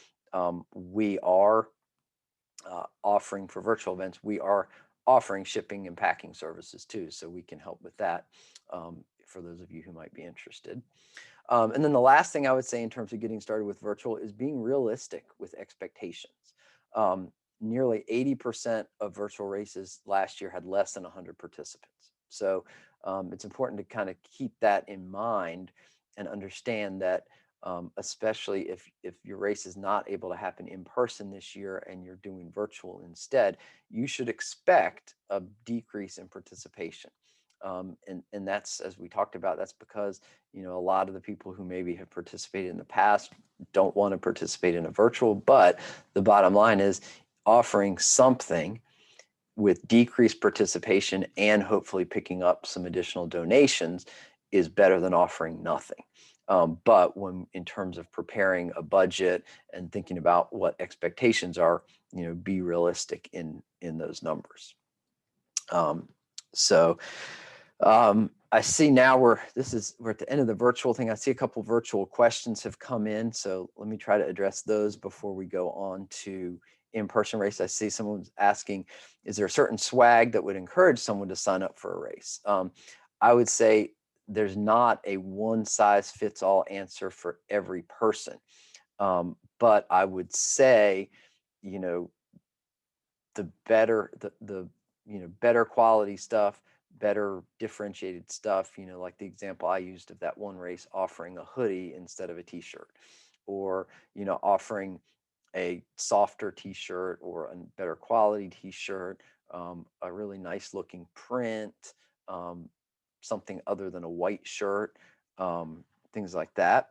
we are offering for virtual events, we are offering shipping and packing services too. So we can help with that for those of you who might be interested. And then the last thing I would say in terms of getting started with virtual is being realistic with expectations. Nearly 80% of virtual races last year had less than 100 participants. So it's important to kind of keep that in mind and understand that, especially if your race is not able to happen in person this year and you're doing virtual instead, you should expect a decrease in participation. And that's, as we talked about, that's because a lot of the people who maybe have participated in the past don't want to participate in a virtual. But the bottom line is, offering something with decreased participation and hopefully picking up some additional donations is better than offering nothing. But when, in terms of preparing a budget and thinking about what expectations are, be realistic in those numbers. I see now we're at the end of the virtual thing. I see a couple virtual questions have come in, so let me try to address those before we go on to in-person race. I see someone's asking, is there a certain swag that would encourage someone to sign up for a race? I would say there's not a one-size-fits-all answer for every person, but I would say, the better the better quality stuff, better differentiated stuff, like the example I used of that one race offering a hoodie instead of a t-shirt, or offering a softer t-shirt or a better quality t-shirt, a really nice looking print, something other than a white shirt, things like that.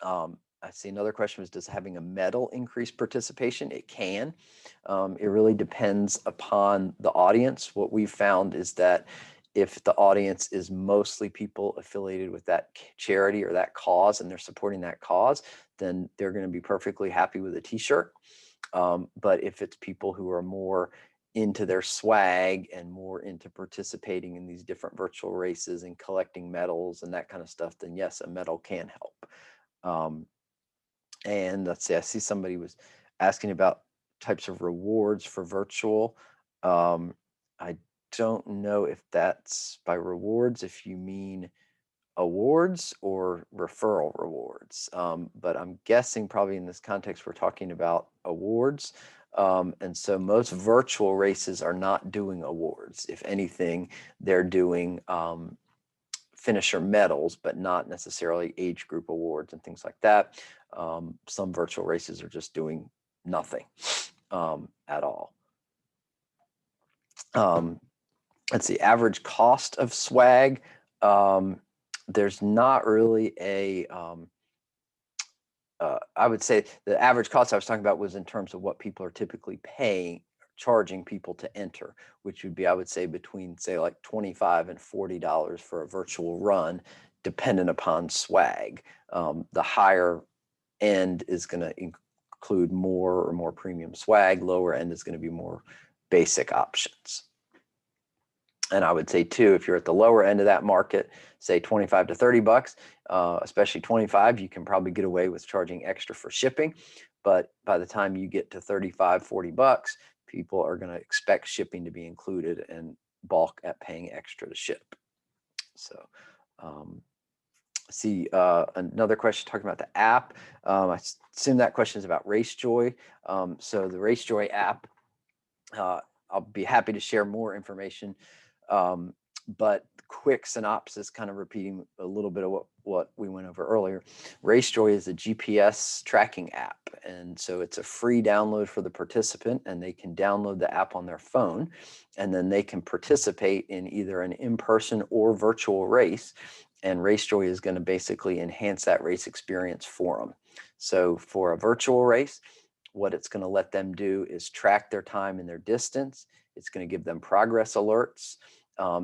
I see another question was, does having a medal increase participation? It can. It really depends upon the audience. What we've found is that if the audience is mostly people affiliated with that charity or that cause, and they're supporting that cause, then they're going to be perfectly happy with a t-shirt. But if it's people who are more into their swag and more into participating in these different virtual races and collecting medals and that kind of stuff, then yes, a medal can help. And let's see, I see somebody was asking about types of rewards for virtual. I don't know if that's by rewards, if you mean awards or referral rewards. But I'm guessing probably in this context, we're talking about awards. And so most virtual races are not doing awards. If anything, they're doing finisher medals, but not necessarily age group awards and things like that. Some virtual races are just doing nothing at all. Let's see, average cost of swag. There's not really a, I would say the average cost I was talking about was in terms of what people are typically charging people to enter, which would be, I would say, between, say, like $25 and $40 for a virtual run, dependent upon swag. The higher end is going to include more premium swag. Lower end is going to be more basic options. And I would say too, if you're at the lower end of that market, say 25 to 30 bucks, especially 25, you can probably get away with charging extra for shipping. But by the time you get to 35, 40 bucks, people are going to expect shipping to be included and balk at paying extra to ship. So see another question talking about the app. I assume that question is about RaceJoy. So the RaceJoy app, I'll be happy to share more information, but quick synopsis, kind of repeating a little bit of what we went over earlier. RaceJoy is a GPS tracking app, and so it's a free download for the participant, and they can download the app on their phone, and then they can participate in either an in-person or virtual race, and RaceJoy is going to basically enhance that race experience for them. So for a virtual race, what it's going to let them do is track their time and their distance. It's going to give them progress alerts.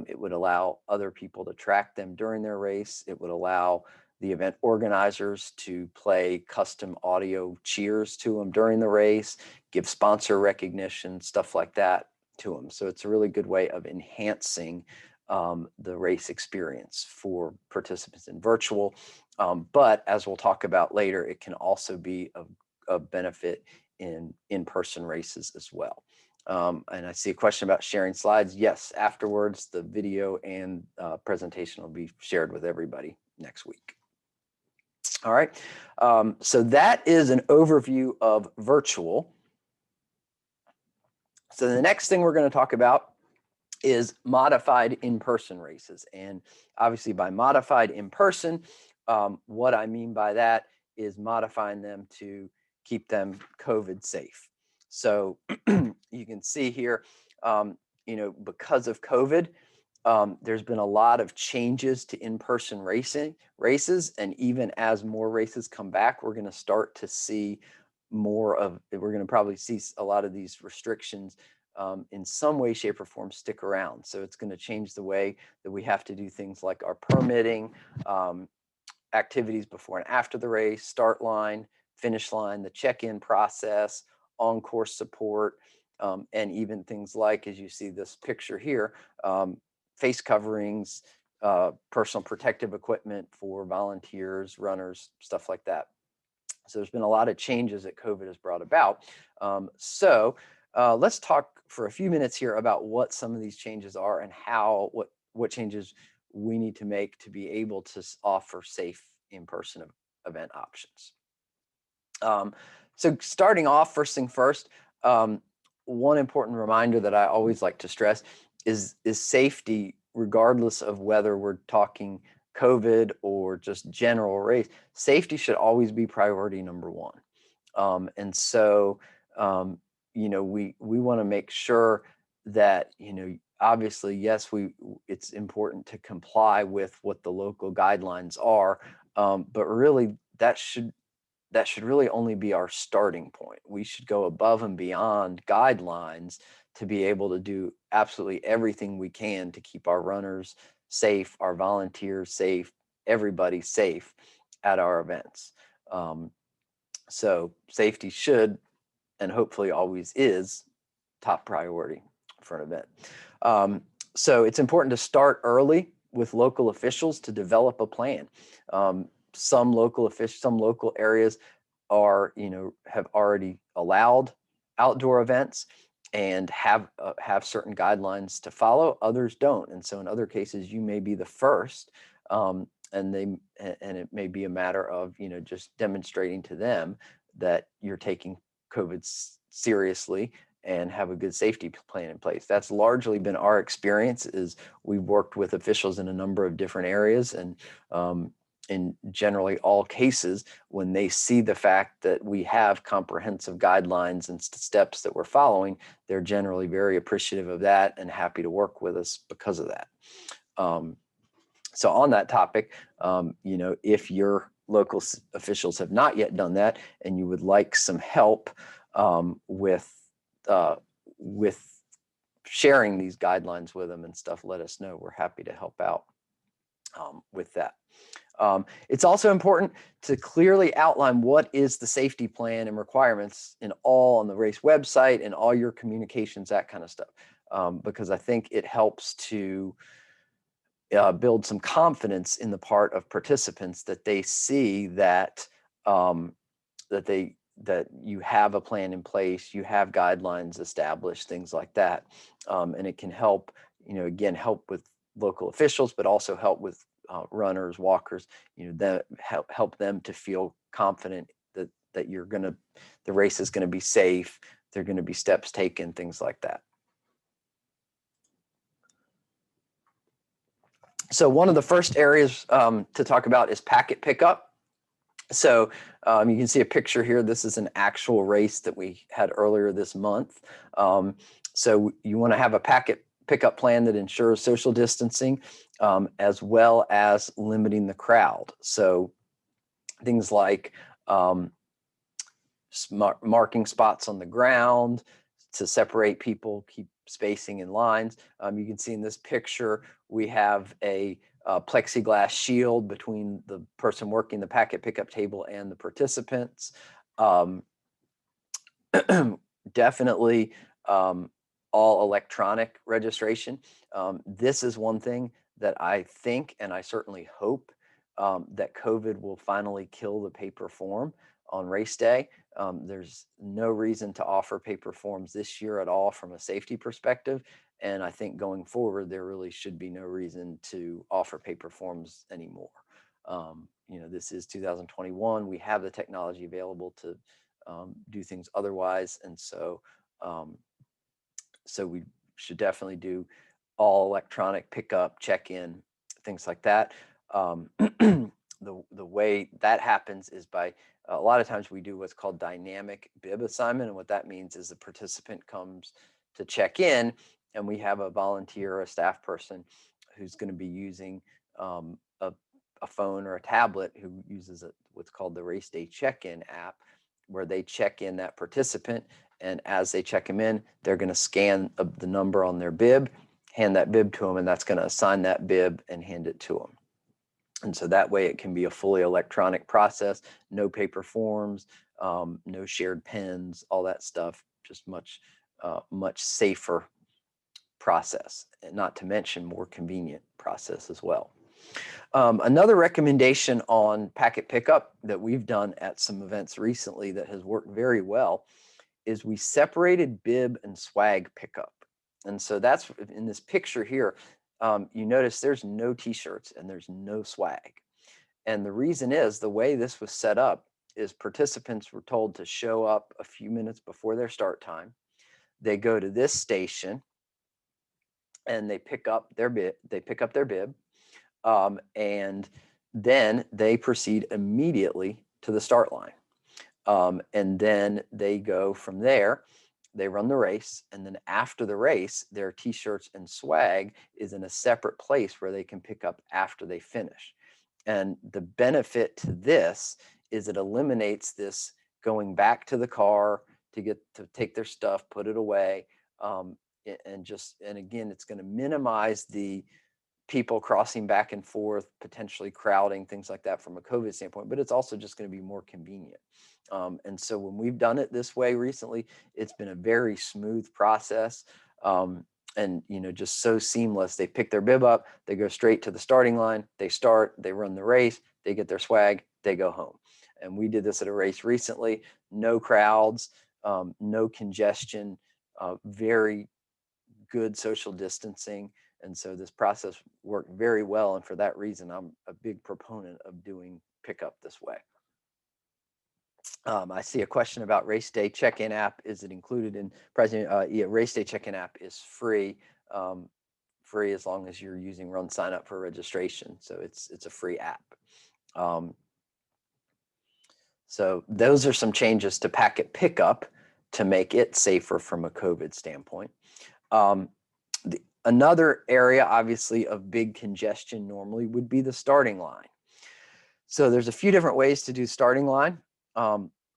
It would allow other people to track them during their race. It would allow the event organizers to play custom audio cheers to them during the race, give sponsor recognition, stuff like that to them. So it's a really good way of enhancing the race experience for participants in virtual. But as we'll talk about later, it can also be a benefit in in-person races as well. And I see a question about sharing slides. Yes, afterwards, the video and presentation will be shared with everybody next week. All right, so that is an overview of virtual. So the next thing we're going to talk about is modified in-person races. And obviously by modified in-person, what I mean by that is modifying them to keep them COVID safe. So you can see here, because of COVID, there's been a lot of changes to in-person races. And even as more races come back, we're going to start to see we're going to probably see a lot of these restrictions in some way, shape, or form stick around. So it's going to change the way that we have to do things like our permitting, activities before and after the race, start line, finish line, the check-in process, on-course support, and even things like, as you see this picture here, face coverings, personal protective equipment for volunteers, runners, stuff like that. So there's been a lot of changes that COVID has brought about. Let's talk for a few minutes here about what some of these changes are and what changes we need to make to be able to offer safe in-person event options. So starting off, first thing first, one important reminder that I always like to stress is safety, regardless of whether we're talking COVID or just general race. Safety should always be priority number one. And so, we want to make sure that, obviously, yes, it's important to comply with what the local guidelines are, but really that should really only be our starting point. We should go above and beyond guidelines to be able to do absolutely everything we can to keep our runners safe, our volunteers safe, everybody safe at our events. So safety should, and hopefully always is, top priority for an event. So it's important to start early with local officials to develop a plan. Some local areas have already allowed outdoor events and have certain guidelines to follow. Others don't, and so in other cases, you may be the first, and it may be a matter of just demonstrating to them that you're taking COVID seriously and have a good safety plan in place. That's largely been our experience. Is we've worked with officials in a number of different areas, and in generally all cases, when they see the fact that we have comprehensive guidelines and steps that we're following, they're generally very appreciative of that and happy to work with us because of that. So on that topic, if your local officials have not yet done that and you would like some help with sharing these guidelines with them and stuff, let us know. We're happy to help out with that. It's also important to clearly outline what is the safety plan and requirements on the race website and all your communications, that kind of stuff, because I think it helps to build some confidence in the part of participants that they see that um, that you have a plan in place, you have guidelines established, things like that, and it can help, again, help with local officials, but also help with runners, walkers, that help them to feel confident that the race is going to be safe, there are going to be steps taken, things like that. So one of the first areas to talk about is packet pickup. So you can see a picture here. This is an actual race that we had earlier this month. So you want to have a packet pickup plan that ensures social distancing, as well as limiting the crowd. So things like marking spots on the ground to separate people, keep spacing in lines. You can see in this picture, we have a plexiglass shield between the person working the packet pickup table and the participants. Definitely all electronic registration. This is one thing that I think, and I certainly hope, that COVID will finally kill the paper form on race day. There's no reason to offer paper forms this year at all from a safety perspective. And I think going forward, there really should be no reason to offer paper forms anymore. This is 2021. We have the technology available to do things otherwise. And so we should definitely do all electronic pickup, check-in, things like that. The way that happens is by a lot of times we do what's called dynamic bib assignment. And what that means is the participant comes to check in and we have a volunteer or a staff person who's going to be using a phone or a tablet who uses what's called the race day check-in app, where they check in that participant. And as they check them in, they're going to scan the number on their bib, hand that bib to them, and that's going to assign that bib and hand it to them. And so that way it can be a fully electronic process, no paper forms, no shared pens, all that stuff, just much safer process, and not to mention more convenient process as well. Another recommendation on packet pickup that we've done at some events recently that has worked very well is we separated bib and swag pickup. And so that's in this picture here. You notice there's no t-shirts and there's no swag. And the reason is the way this was set up is participants were told to show up a few minutes before their start time. They go to this station and they pick up their bib. And then they proceed immediately to the start line. And then they go from there. They run the race, and then after the race, their t-shirts and swag is in a separate place where they can pick up after they finish. And the benefit to this is it eliminates this going back to the car to take their stuff, put it away, and again, it's going to minimize the people crossing back and forth, potentially crowding, things like that from a COVID standpoint, but it's also just going to be more convenient. And so when we've done it this way recently, it's been a very smooth process, and just so seamless. They pick their bib up, they go straight to the starting line, they start, they run the race, they get their swag, they go home. And we did this at a race recently, no crowds, no congestion, very good social distancing. And so this process worked very well. And for that reason, I'm a big proponent of doing pickup this way. I see a question about race day check-in app. Is it included in President? Yeah, race day check-in app is free, free as long as you're using Run Sign Up for registration. So it's a free app. So those are some changes to packet pickup to make it safer from a COVID standpoint. Another area, obviously, of big congestion normally would be the starting line. So there's a few different ways to do starting line.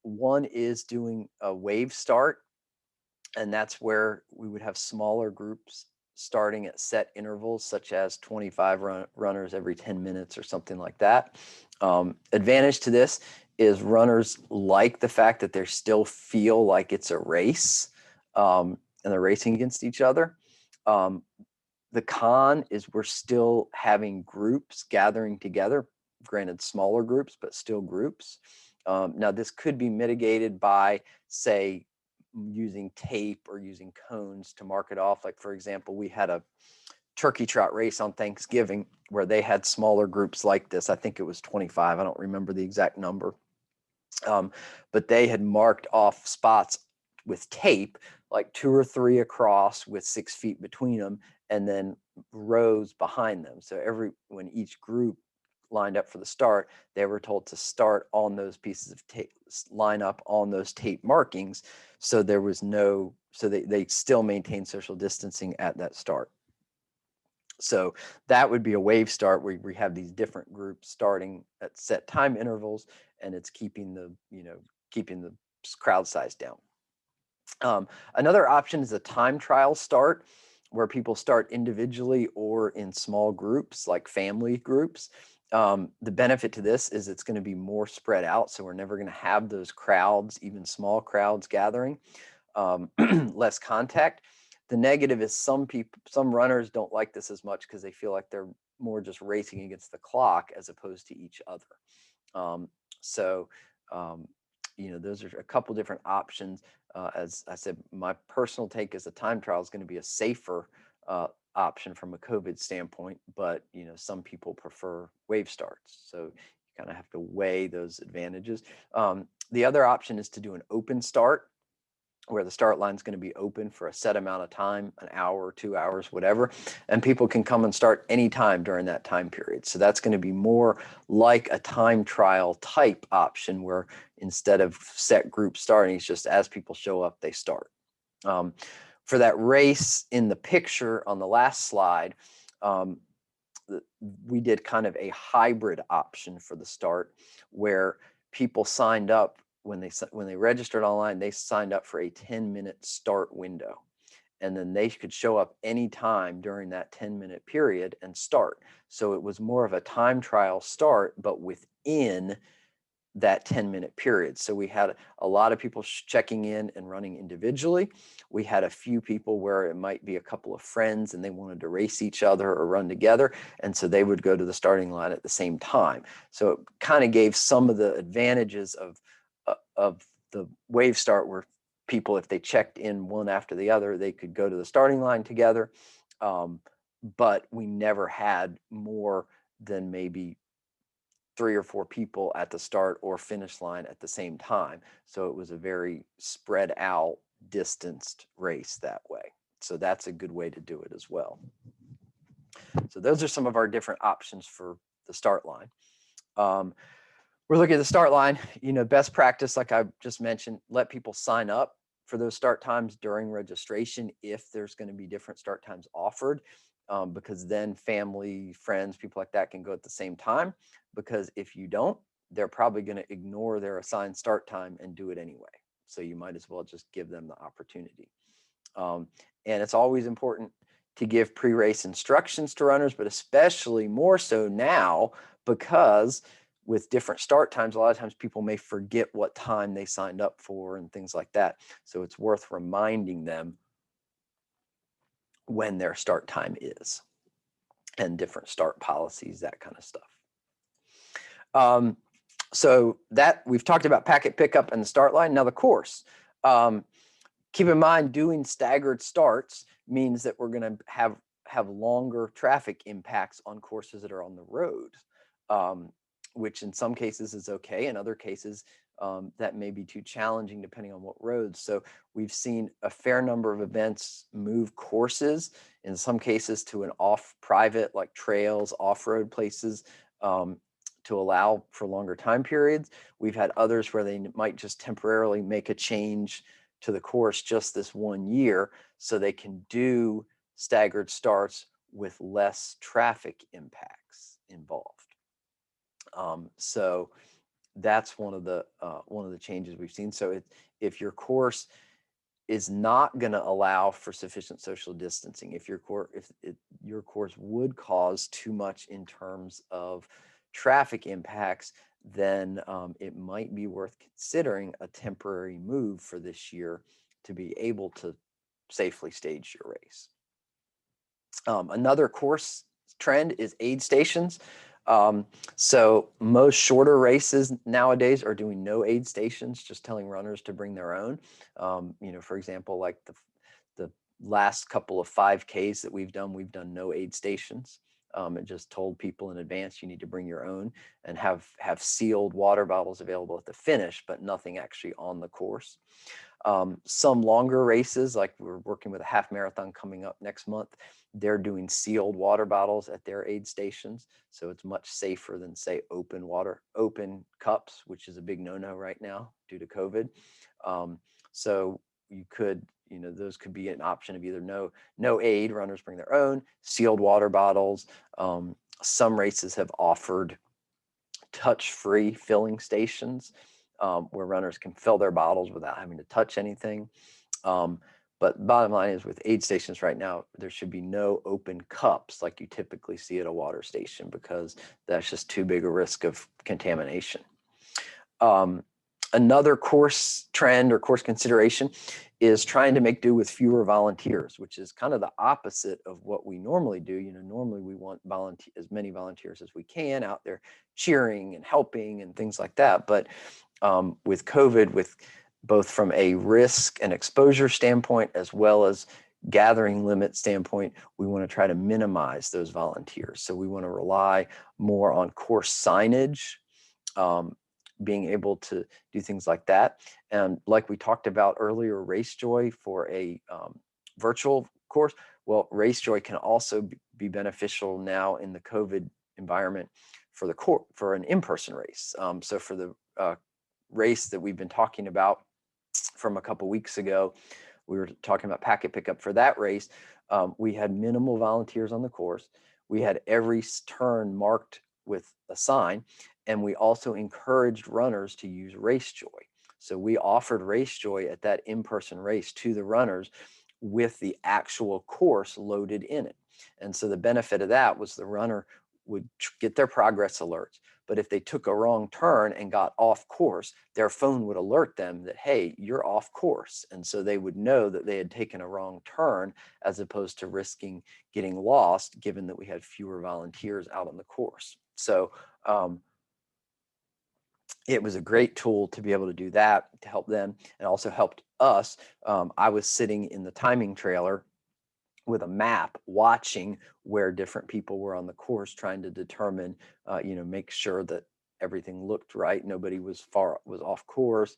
One is doing a wave start, and that's where we would have smaller groups starting at set intervals, such as 25 runners every 10 minutes or something like that. Advantage to this is runners like the fact that they still feel like it's a race, and they're racing against each other. The con is we're still having groups gathering together, granted smaller groups, but still groups. Now, this could be mitigated by, say, using tape or using cones to mark it off. Like, for example, we had a turkey trot race on Thanksgiving where they had smaller groups like this. I think it was 25. I don't remember the exact number. But they had marked off spots with tape, like 2 or 3 across with 6 feet between them, and then rows behind them. So when each group lined up for the start, they were told to start on those pieces of tape, line up on those tape markings. So there was no, so they still maintained social distancing at that start. So that would be a wave start where we have these different groups starting at set time intervals, and it's keeping the crowd size down. Another option is a time trial start, where people start individually or in small groups, like family groups. The benefit to this is it's going to be more spread out, so we're never going to have those crowds, even small crowds gathering. Less contact. The negative is some runners don't like this as much because they feel like they're more just racing against the clock as opposed to each other. So, those are a couple different options. As I said, my personal take is the time trial is going to be a safer option from a COVID standpoint, but some people prefer wave starts. So you kind of have to weigh those advantages. The other option is to do an open start, where the start line is going to be open for a set amount of time, an hour, 2 hours, whatever, and people can come and start anytime during that time period. So that's going to be more like a time trial type option, where instead of set group starting, it's just as people show up, they start. For that race in the picture on the last slide, we did kind of a hybrid option for the start, where people signed up when they registered online. They signed up for a 10-minute start window, and then they could show up anytime during that 10-minute period and start. So it was more of a time trial start, but within that 10-minute period. So we had a lot of people checking in and running individually. We had a few people where it might be a couple of friends and they wanted to race each other or run together, and so they would go to the starting line at the same time. So it kind of gave some of the advantages of the wave start, where people, if they checked in one after the other, they could go to the starting line together. But we never had more than maybe 3 or 4 people at the start or finish line at the same time. So it was a very spread out, distanced race that way. So that's a good way to do it as well. So those are some of our different options for the start line. We're looking at the start line. Best practice, like I just mentioned, let people sign up for those start times during registration if there's going to be different start times offered, because then family, friends, people like that can go at the same time. Because if you don't, they're probably going to ignore their assigned start time and do it anyway. So you might as well just give them the opportunity. And it's always important to give pre-race instructions to runners, but especially more so now, because with different start times, a lot of times people may forget what time they signed up for and things like that. So it's worth reminding them when their start time is, and different start policies, that kind of stuff. So that we've talked about packet pickup and the start line. Now the course. Keep in mind, doing staggered starts means that we're going to have longer traffic impacts on courses that are on the road, which in some cases is okay. In other cases, that may be too challenging depending on what roads. So we've seen a fair number of events move courses, in some cases to an private, like trails, off-road places, to allow for longer time periods. We've had others where they might just temporarily make a change to the course just this one year, so they can do staggered starts with less traffic impacts involved. So that's one of the changes we've seen. So if your course is not going to allow for sufficient social distancing. If your course would cause too much in terms of traffic impacts, then it might be worth considering a temporary move for this year to be able to safely stage your race. Another course trend is aid stations. So most shorter races nowadays are doing no aid stations, just telling runners to bring their own. For example, like the last couple of 5Ks that we've done no aid stations. It just told people in advance you need to bring your own and have sealed water bottles available at the finish, but nothing actually on the course. Some longer races, like we're working with a half marathon coming up next month, they're doing sealed water bottles at their aid stations. So it's much safer than, say, open cups, which is a big no-no right now due to COVID. So you could, those could be an option of either no aid, runners bring their own, sealed water bottles. Some races have offered touch-free filling stations where runners can fill their bottles without having to touch anything. But bottom line is, with aid stations right now, there should be no open cups like you typically see at a water station, because that's just too big a risk of contamination. Another course trend or course consideration is trying to make do with fewer volunteers, which is kind of the opposite of what we normally do. Normally we want as many volunteers as we can out there cheering and helping and things like that. But with COVID, with both from a risk and exposure standpoint, as well as gathering limit standpoint, we want to try to minimize those volunteers. So we want to rely more on course signage, being able to do things like that. And like we talked about earlier, RaceJoy for a virtual course. Well, RaceJoy can also be beneficial now in the COVID environment for an in-person race. So for the race that we've been talking about from a couple weeks ago, we were talking about packet pickup. For that race, we had minimal volunteers on the course. We had every turn marked with a sign, and we also encouraged runners to use RaceJoy. So we offered RaceJoy at that in-person race to the runners with the actual course loaded in it. And so the benefit of that was the runner would get their progress alerts, but if they took a wrong turn and got off course, their phone would alert them that, hey, you're off course. And so they would know that they had taken a wrong turn, as opposed to risking getting lost, given that we had fewer volunteers out on the course. So it was a great tool to be able to do that, to help them, and also helped us. I was sitting in the timing trailer with a map, watching where different people were on the course, trying to determine, make sure that everything looked right, nobody was off course,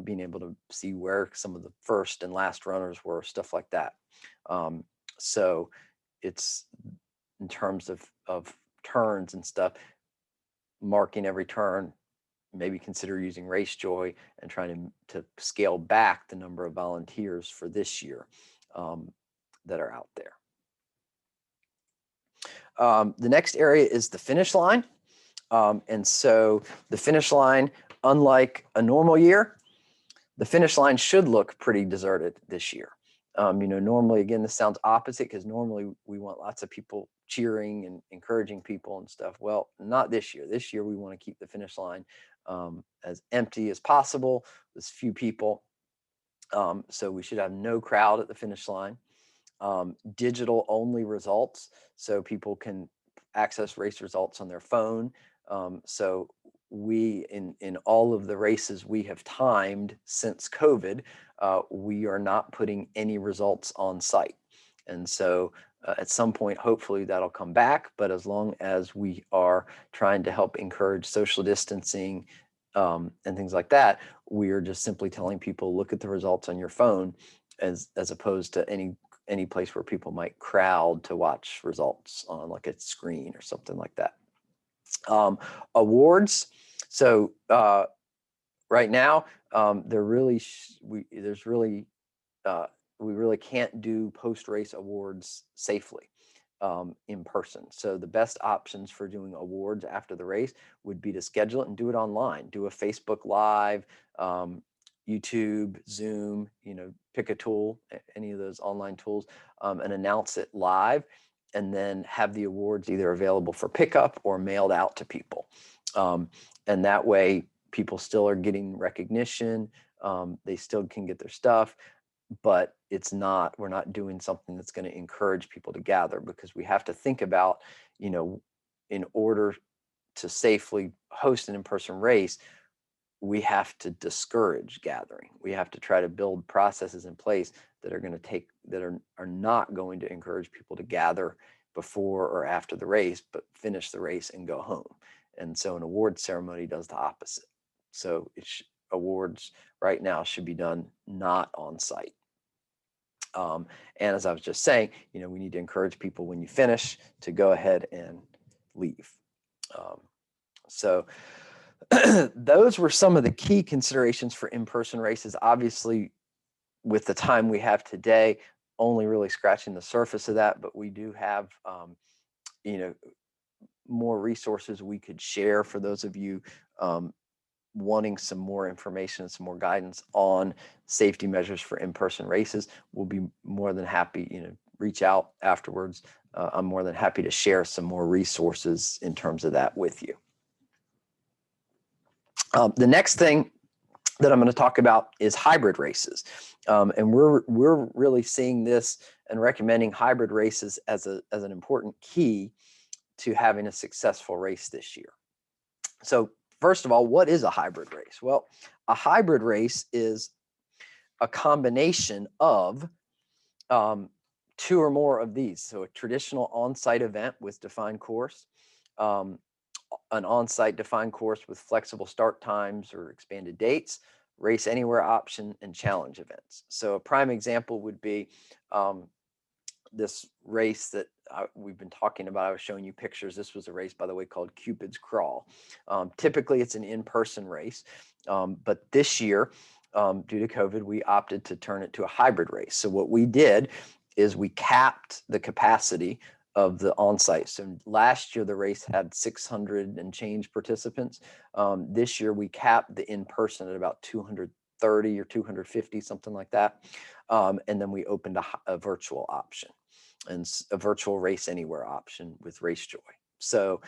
being able to see where some of the first and last runners were, stuff like that. So it's, in terms of turns and stuff, marking every turn, maybe consider using RaceJoy and trying to scale back the number of volunteers for this year that are out there. The next area is the finish line. And so the finish line, unlike a normal year, the finish line should look pretty deserted this year. Normally, again, this sounds opposite, because normally we want lots of people cheering and encouraging people and stuff. Well, not this year. This year, we want to keep the finish line as empty as possible, with few people. So we should have no crowd at the finish line. Digital only results, so people can access race results on their phone. So we, in all of the races we have timed since COVID, we are not putting any results on site. And so at some point, hopefully that'll come back. But as long as we are trying to help encourage social distancing and things like that, we are just simply telling people, look at the results on your phone, as opposed to any place where people might crowd to watch results on like a screen or something like that. Awards. So right now, we really can't do post-race awards safely in person. So the best options for doing awards after the race would be to schedule it and do it online. Do a Facebook Live, YouTube, Zoom, pick a tool, any of those online tools, and announce it live, and then have the awards either available for pickup or mailed out to people. And that way people still are getting recognition. They still can get their stuff, but we're not doing something that's going to encourage people to gather, because we have to think about, in order to safely host an in-person race, we have to discourage gathering. We have to try to build processes in place that are not going to encourage people to gather before or after the race, but finish the race and go home. And so an award ceremony does the opposite. So awards right now should be done not on site. And as I was just saying, we need to encourage people when you finish to go ahead and leave. So those were some of the key considerations for in-person races. Obviously, with the time we have today, only really scratching the surface of that, but we do have, more resources we could share for those of you wanting some more information, some more guidance on safety measures for in-person races. We'll be more than happy, reach out afterwards. I'm more than happy to share some more resources in terms of that with you. The next thing that I'm going to talk about is hybrid races. And we're really seeing this and recommending hybrid races as an important key to having a successful race this year. So first of all, what is a hybrid race? Well, a hybrid race is a combination of two or more of these. So a traditional on-site event with defined course, an on-site defined course with flexible start times or expanded dates, race anywhere option, and challenge events. So a prime example would be this race that we've been talking about. I was showing you pictures. This was a race, by the way, called Cupid's Crawl. Typically, it's an in-person race, but this year, due to COVID, we opted to turn it to a hybrid race. So what we did is we capped the capacity of the on-site. So last year, the race had 600 and change participants. This year, we capped the in-person at about 230 or 250, something like that. And then we opened a virtual option and a virtual race anywhere option with Race Joy. So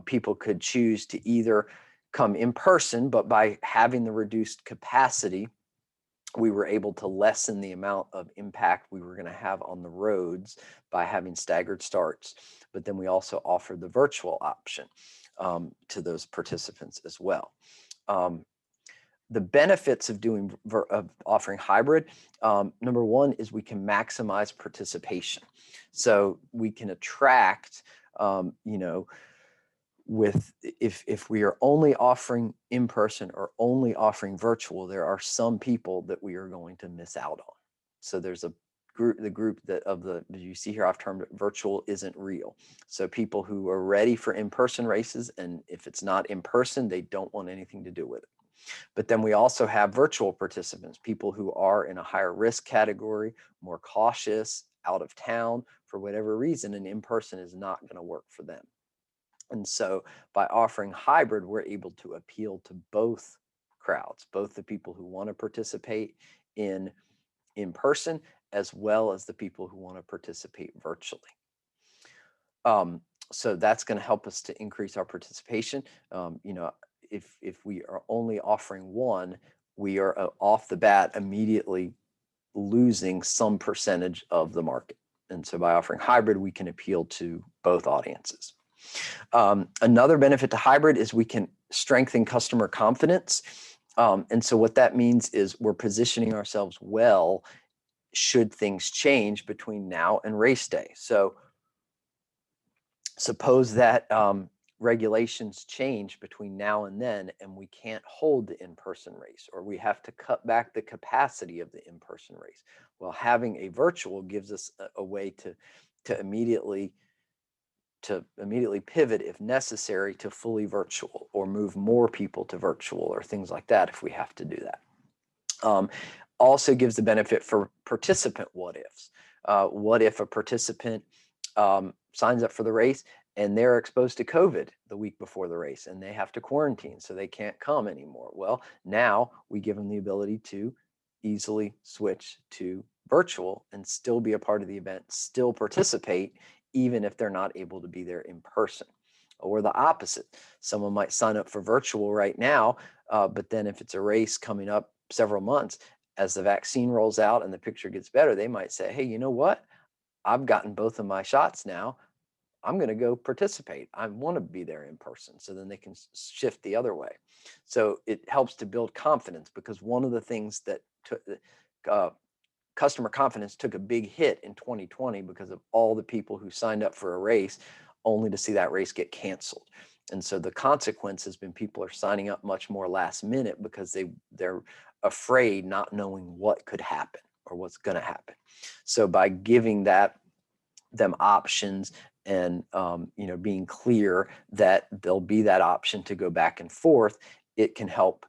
people could choose to either come in person, but by having the reduced capacity, we were able to lessen the amount of impact we were going to have on the roads by having staggered starts. But then we also offered the virtual option to those participants as well. The benefits of offering hybrid, number one is we can maximize participation. So we can attract, if we are only offering in person or only offering virtual, there are some people that we are going to miss out on. So there's the group that you see here, I've termed it virtual isn't real. So people who are ready for in-person races, and if it's not in person, they don't want anything to do with it. But then we also have virtual participants, people who are in a higher risk category, more cautious, out of town for whatever reason, and in-person is not going to work for them. And so by offering hybrid, we're able to appeal to both crowds, both the people who want to participate in person, as well as the people who want to participate virtually. So that's going to help us to increase our participation. If we are only offering one, we are off the bat immediately losing some percentage of the market. And so by offering hybrid, we can appeal to both audiences. Another benefit to hybrid is we can strengthen customer confidence. And so what that means is we're positioning ourselves well should things change between now and race day. So suppose that regulations change between now and then, and we can't hold the in-person race, or we have to cut back the capacity of the in-person race. Well, having a virtual gives us a way to immediately pivot if necessary to fully virtual, or move more people to virtual, or things like that if we have to do that. Also gives the benefit for participant what ifs. What if a participant signs up for the race and they're exposed to COVID the week before the race and they have to quarantine, so they can't come anymore. Well, now we give them the ability to easily switch to virtual and still be a part of the event, still participate, even if they're not able to be there in person. Or the opposite, someone might sign up for virtual right now, but then if it's a race coming up several months, as the vaccine rolls out and the picture gets better, they might say, hey, you know what? I've gotten both of my shots now. I'm going to go participate. I want to be there in person. So then they can shift the other way. So it helps to build confidence, because one of the things that customer confidence took a big hit in 2020 because of all the people who signed up for a race only to see that race get canceled. And so the consequence has been people are signing up much more last minute because they're afraid, not knowing what could happen or what's going to happen. So by giving them options and being clear that there'll be that option to go back and forth, it can help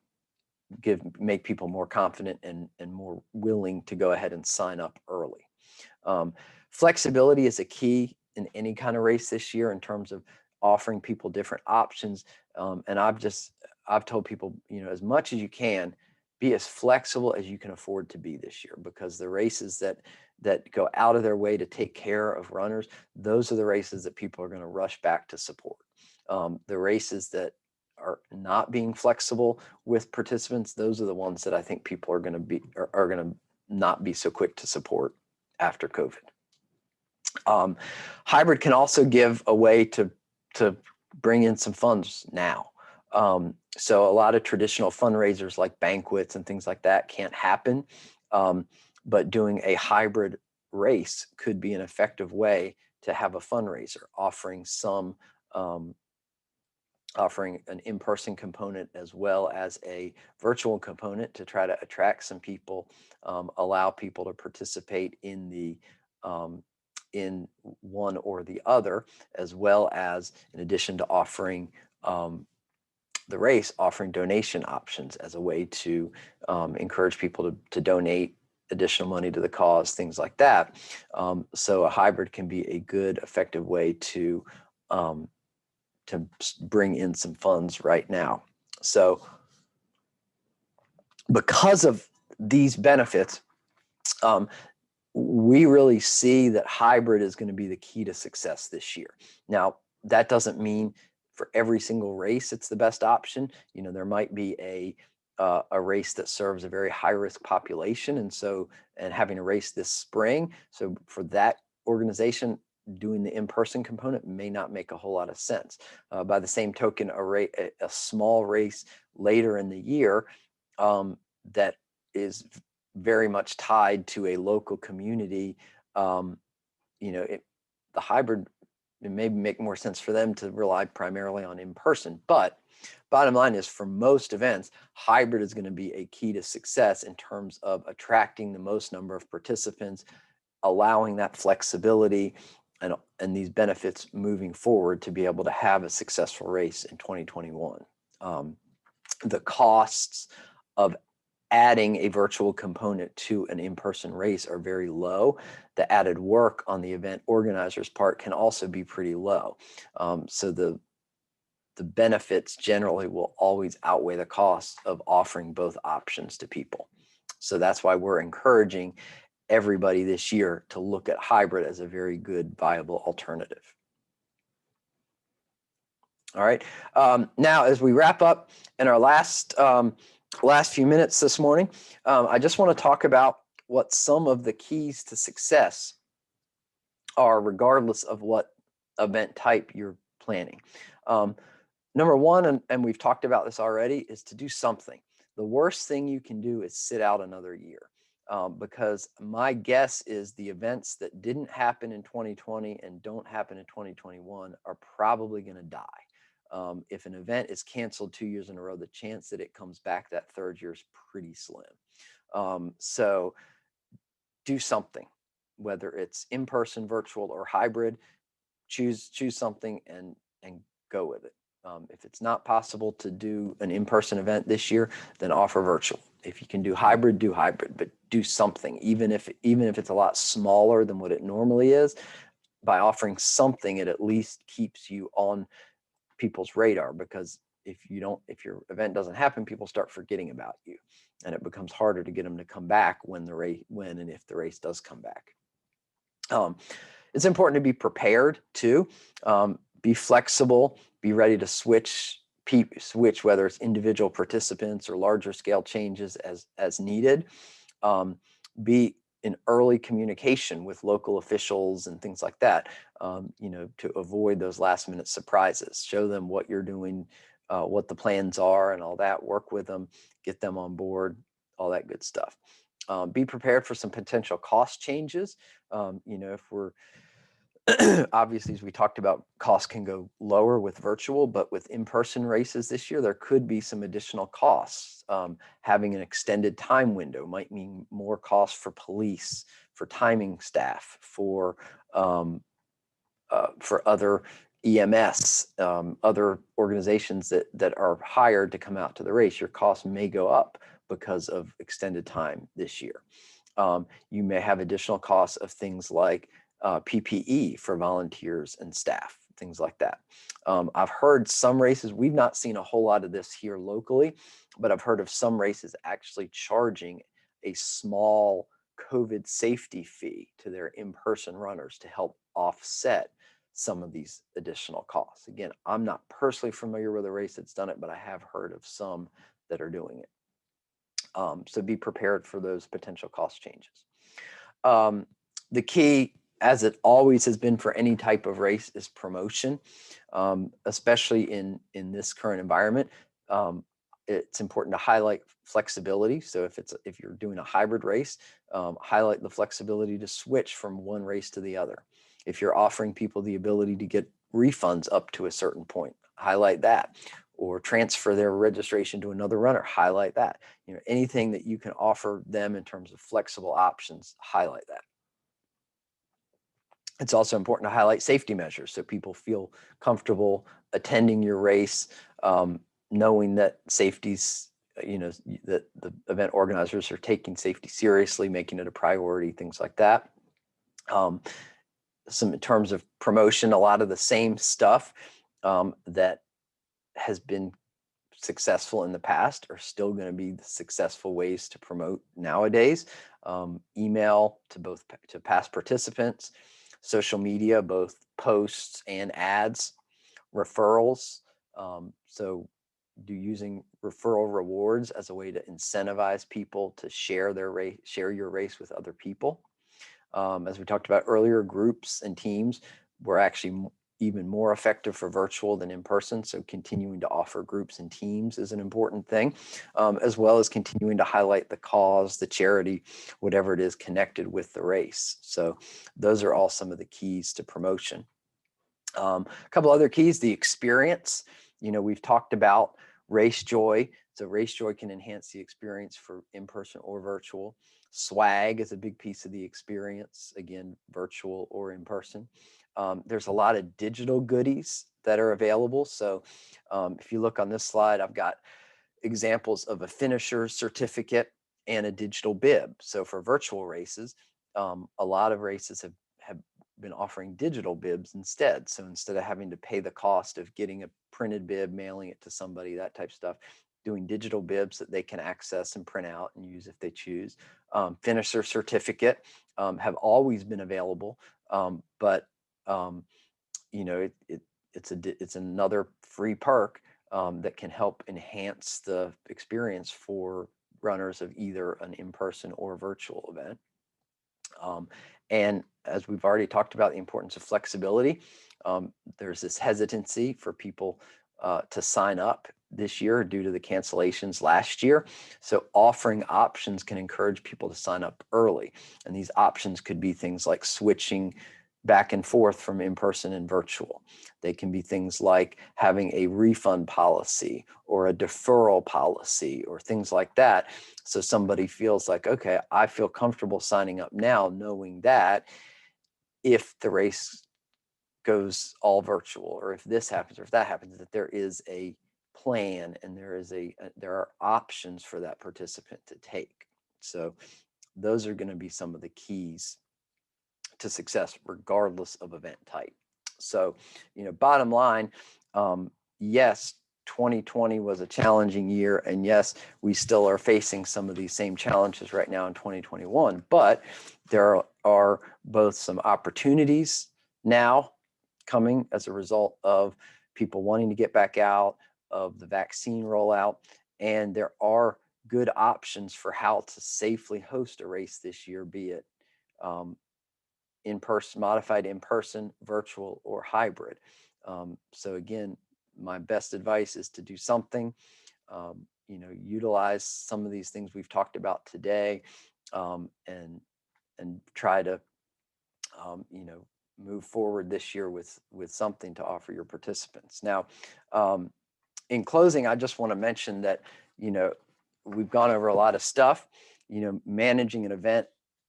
make people more confident and more willing to go ahead and sign up early. Flexibility is a key in any kind of race this year in terms of offering people different options. And I've told people, as much as you can, be as flexible as you can afford to be this year, because the races that go out of their way to take care of runners, those are the races that people are going to rush back to support. The races that are not being flexible with participants, those are the ones that I think people are going to not be so quick to support after COVID. Hybrid can also give a way to bring in some funds now. So a lot of traditional fundraisers like banquets and things like that can't happen, but doing a hybrid race could be an effective way to have a fundraiser, offering an in-person component as well as a virtual component to try to attract some people, allow people to participate in one or the other, as well as, in addition to offering the race, offering donation options as a way to encourage people to donate additional money to the cause, things like that. So a hybrid can be a good, effective way to bring in some funds right now. So because of these benefits, we really see that hybrid is going to be the key to success this year. Now, that doesn't mean for every single race it's the best option. There might be a race that serves a very high risk population, and having a race this spring. So for that organization, doing the in-person component may not make a whole lot of sense. By the same token, a small race later in the year that is very much tied to a local community, the hybrid, it may make more sense for them to rely primarily on in-person. But bottom line is, for most events, hybrid is going to be a key to success in terms of attracting the most number of participants, allowing that flexibility and these benefits moving forward to be able to have a successful race in 2021. The costs of adding a virtual component to an in-person race are very low. The added work on the event organizer's part can also be pretty low. So the benefits generally will always outweigh the costs of offering both options to people. So that's why we're encouraging everybody this year to look at hybrid as a very good, viable alternative. All right. Now, as we wrap up in our last few minutes this morning, I just want to talk about what some of the keys to success are, regardless of what event type you're planning. Number one, and we've talked about this already, is to do something. The worst thing you can do is sit out another year. Because my guess is the events that didn't happen in 2020 and don't happen in 2021 are probably going to die. If an event is canceled 2 years in a row, the chance that it comes back that third year is pretty slim. So do something, whether it's in-person, virtual, or hybrid. Choose something and go with it. If it's not possible to do an in-person event this year, then offer virtual. If you can do hybrid, but do something, even if it's a lot smaller than what it normally is. by offering something, it at least keeps you on people's radar, because if your event doesn't happen, people start forgetting about you, and it becomes harder to get them to come back when and if the race does come back. It's important to be prepared too. Be flexible, be ready to switch, whether it's individual participants or larger scale changes as needed. Be in early communication with local officials and things like that, to avoid those last minute surprises. Show them what you're doing, what the plans are and all that, work with them, get them on board, all that good stuff. Be prepared for some potential cost changes. If we're obviously, as we talked about, costs can go lower with virtual, but with in-person races this year, there could be some additional costs. Having an extended time window might mean more costs for police, for timing staff, for other EMS, other organizations that are hired to come out to the race. Your costs may go up because of extended time this year. You may have additional costs of things like PPE for volunteers and staff, things like that. I've heard some races, we've not seen a whole lot of this here locally, but I've heard of some races actually charging a small COVID safety fee to their in-person runners to help offset some of these additional costs. Again, I'm not personally familiar with a race that's done it, but I have heard of some that are doing it. So be prepared for those potential cost changes. The key, as it always has been for any type of race, is promotion, especially in this current environment. It's important to highlight flexibility. So if you're doing a hybrid race, highlight the flexibility to switch from one race to the other. If you're offering people the ability to get refunds up to a certain point, highlight that. Or transfer their registration to another runner, highlight that. Anything that you can offer them in terms of flexible options, highlight that. It's also important to highlight safety measures so people feel comfortable attending your race, knowing that safety's, that the event organizers are taking safety seriously, making it a priority, things like that. Some in terms of promotion, a lot of the same stuff that has been successful in the past are still going to be the successful ways to promote nowadays. Email to past participants, social media, both posts and ads, referrals. So using referral rewards as a way to incentivize people to share your race with other people. As we talked about earlier, groups and teams were actually even more effective for virtual than in person. So continuing to offer groups and teams is an important thing, as well as continuing to highlight the cause, the charity, whatever it is connected with the race. So those are all some of the keys to promotion. A couple other keys, the experience. We've talked about race joy. So race joy can enhance the experience for in-person or virtual. Swag is a big piece of the experience, again, virtual or in person. There's a lot of digital goodies that are available. So if you look on this slide, I've got examples of a finisher's certificate and a digital bib. So for virtual races, a lot of races have been offering digital bibs instead. So instead of having to pay the cost of getting a printed bib, mailing it to somebody, that type of stuff, doing digital bibs that they can access and print out and use if they choose. Finisher certificate have always been available, but it's another free perk that can help enhance the experience for runners of either an in-person or virtual event. And as we've already talked about the importance of flexibility, there's this hesitancy for people to sign up this year due to the cancellations last year. So offering options can encourage people to sign up early. And these options could be things like switching back and forth from in-person and virtual. They can be things like having a refund policy or a deferral policy or things like that. So somebody feels like, okay, I feel comfortable signing up now, knowing that if the race goes all virtual, or if this happens, or if that happens, that there is a plan and there are options for that participant to take. So those are going to be some of the keys to success, regardless of event type. So, bottom line, yes, 2020 was a challenging year, and yes, we still are facing some of these same challenges right now in 2021, but there are both some opportunities now coming as a result of people wanting to get back out, of the vaccine rollout, and there are good options for how to safely host a race this year, be it um, in person, modified in person, virtual, or hybrid. So again, my best advice is to do something. Utilize some of these things we've talked about today, and try to um, you know move forward this year with something to offer your participants. Now, um, in closing, I just want to mention that you know we've gone over a lot of stuff. Managing an event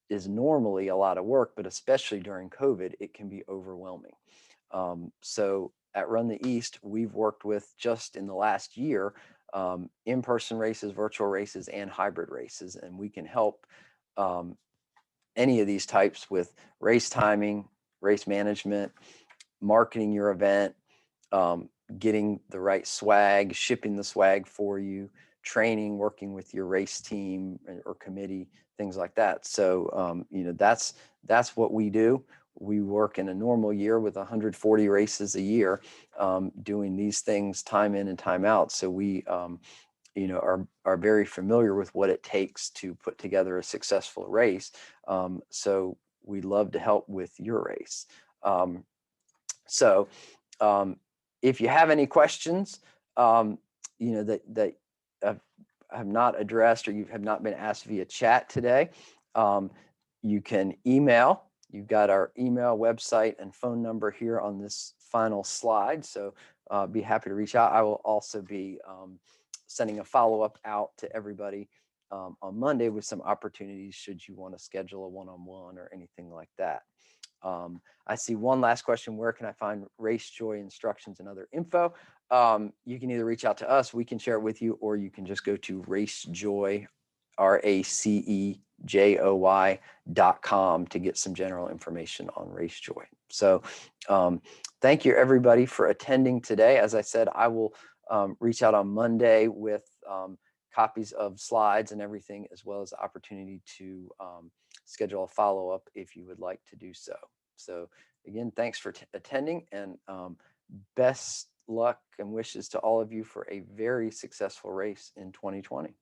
is normally a lot of work, but especially during COVID, it can be overwhelming. So at Run the East, we've worked with, just in the last year, in-person races, virtual races, and hybrid races, and we can help um, any of these types with race timing, race management, marketing your event, um, getting the right swag, shipping the swag for you, training, working with your race team or committee, things like that. So that's what we do. We work in a normal year with 140 races a year, doing these things time in and time out. So we are very familiar with what it takes to put together a successful race. So we'd love to help with your race. So um, if you have any questions, that have, have not addressed, or you have not been asked via chat today, um, you can email. You've got our email, website, and phone number here on this final slide. So be happy to reach out. I will also be sending a follow-up out to everybody on Monday with some opportunities should you want to schedule a one-on-one or anything like that. I see one last question. Where can I find Race Joy instructions and other info? You can either reach out to us, we can share it with you, or you can just go to racejoy, RACEJOY.com to get some general information on Race Joy. So thank you everybody for attending today. As I said, I will reach out on Monday with copies of slides and everything, as well as the opportunity to schedule a follow-up if you would like to do so. So again, thanks for attending, and best luck and wishes to all of you for a very successful race in 2020.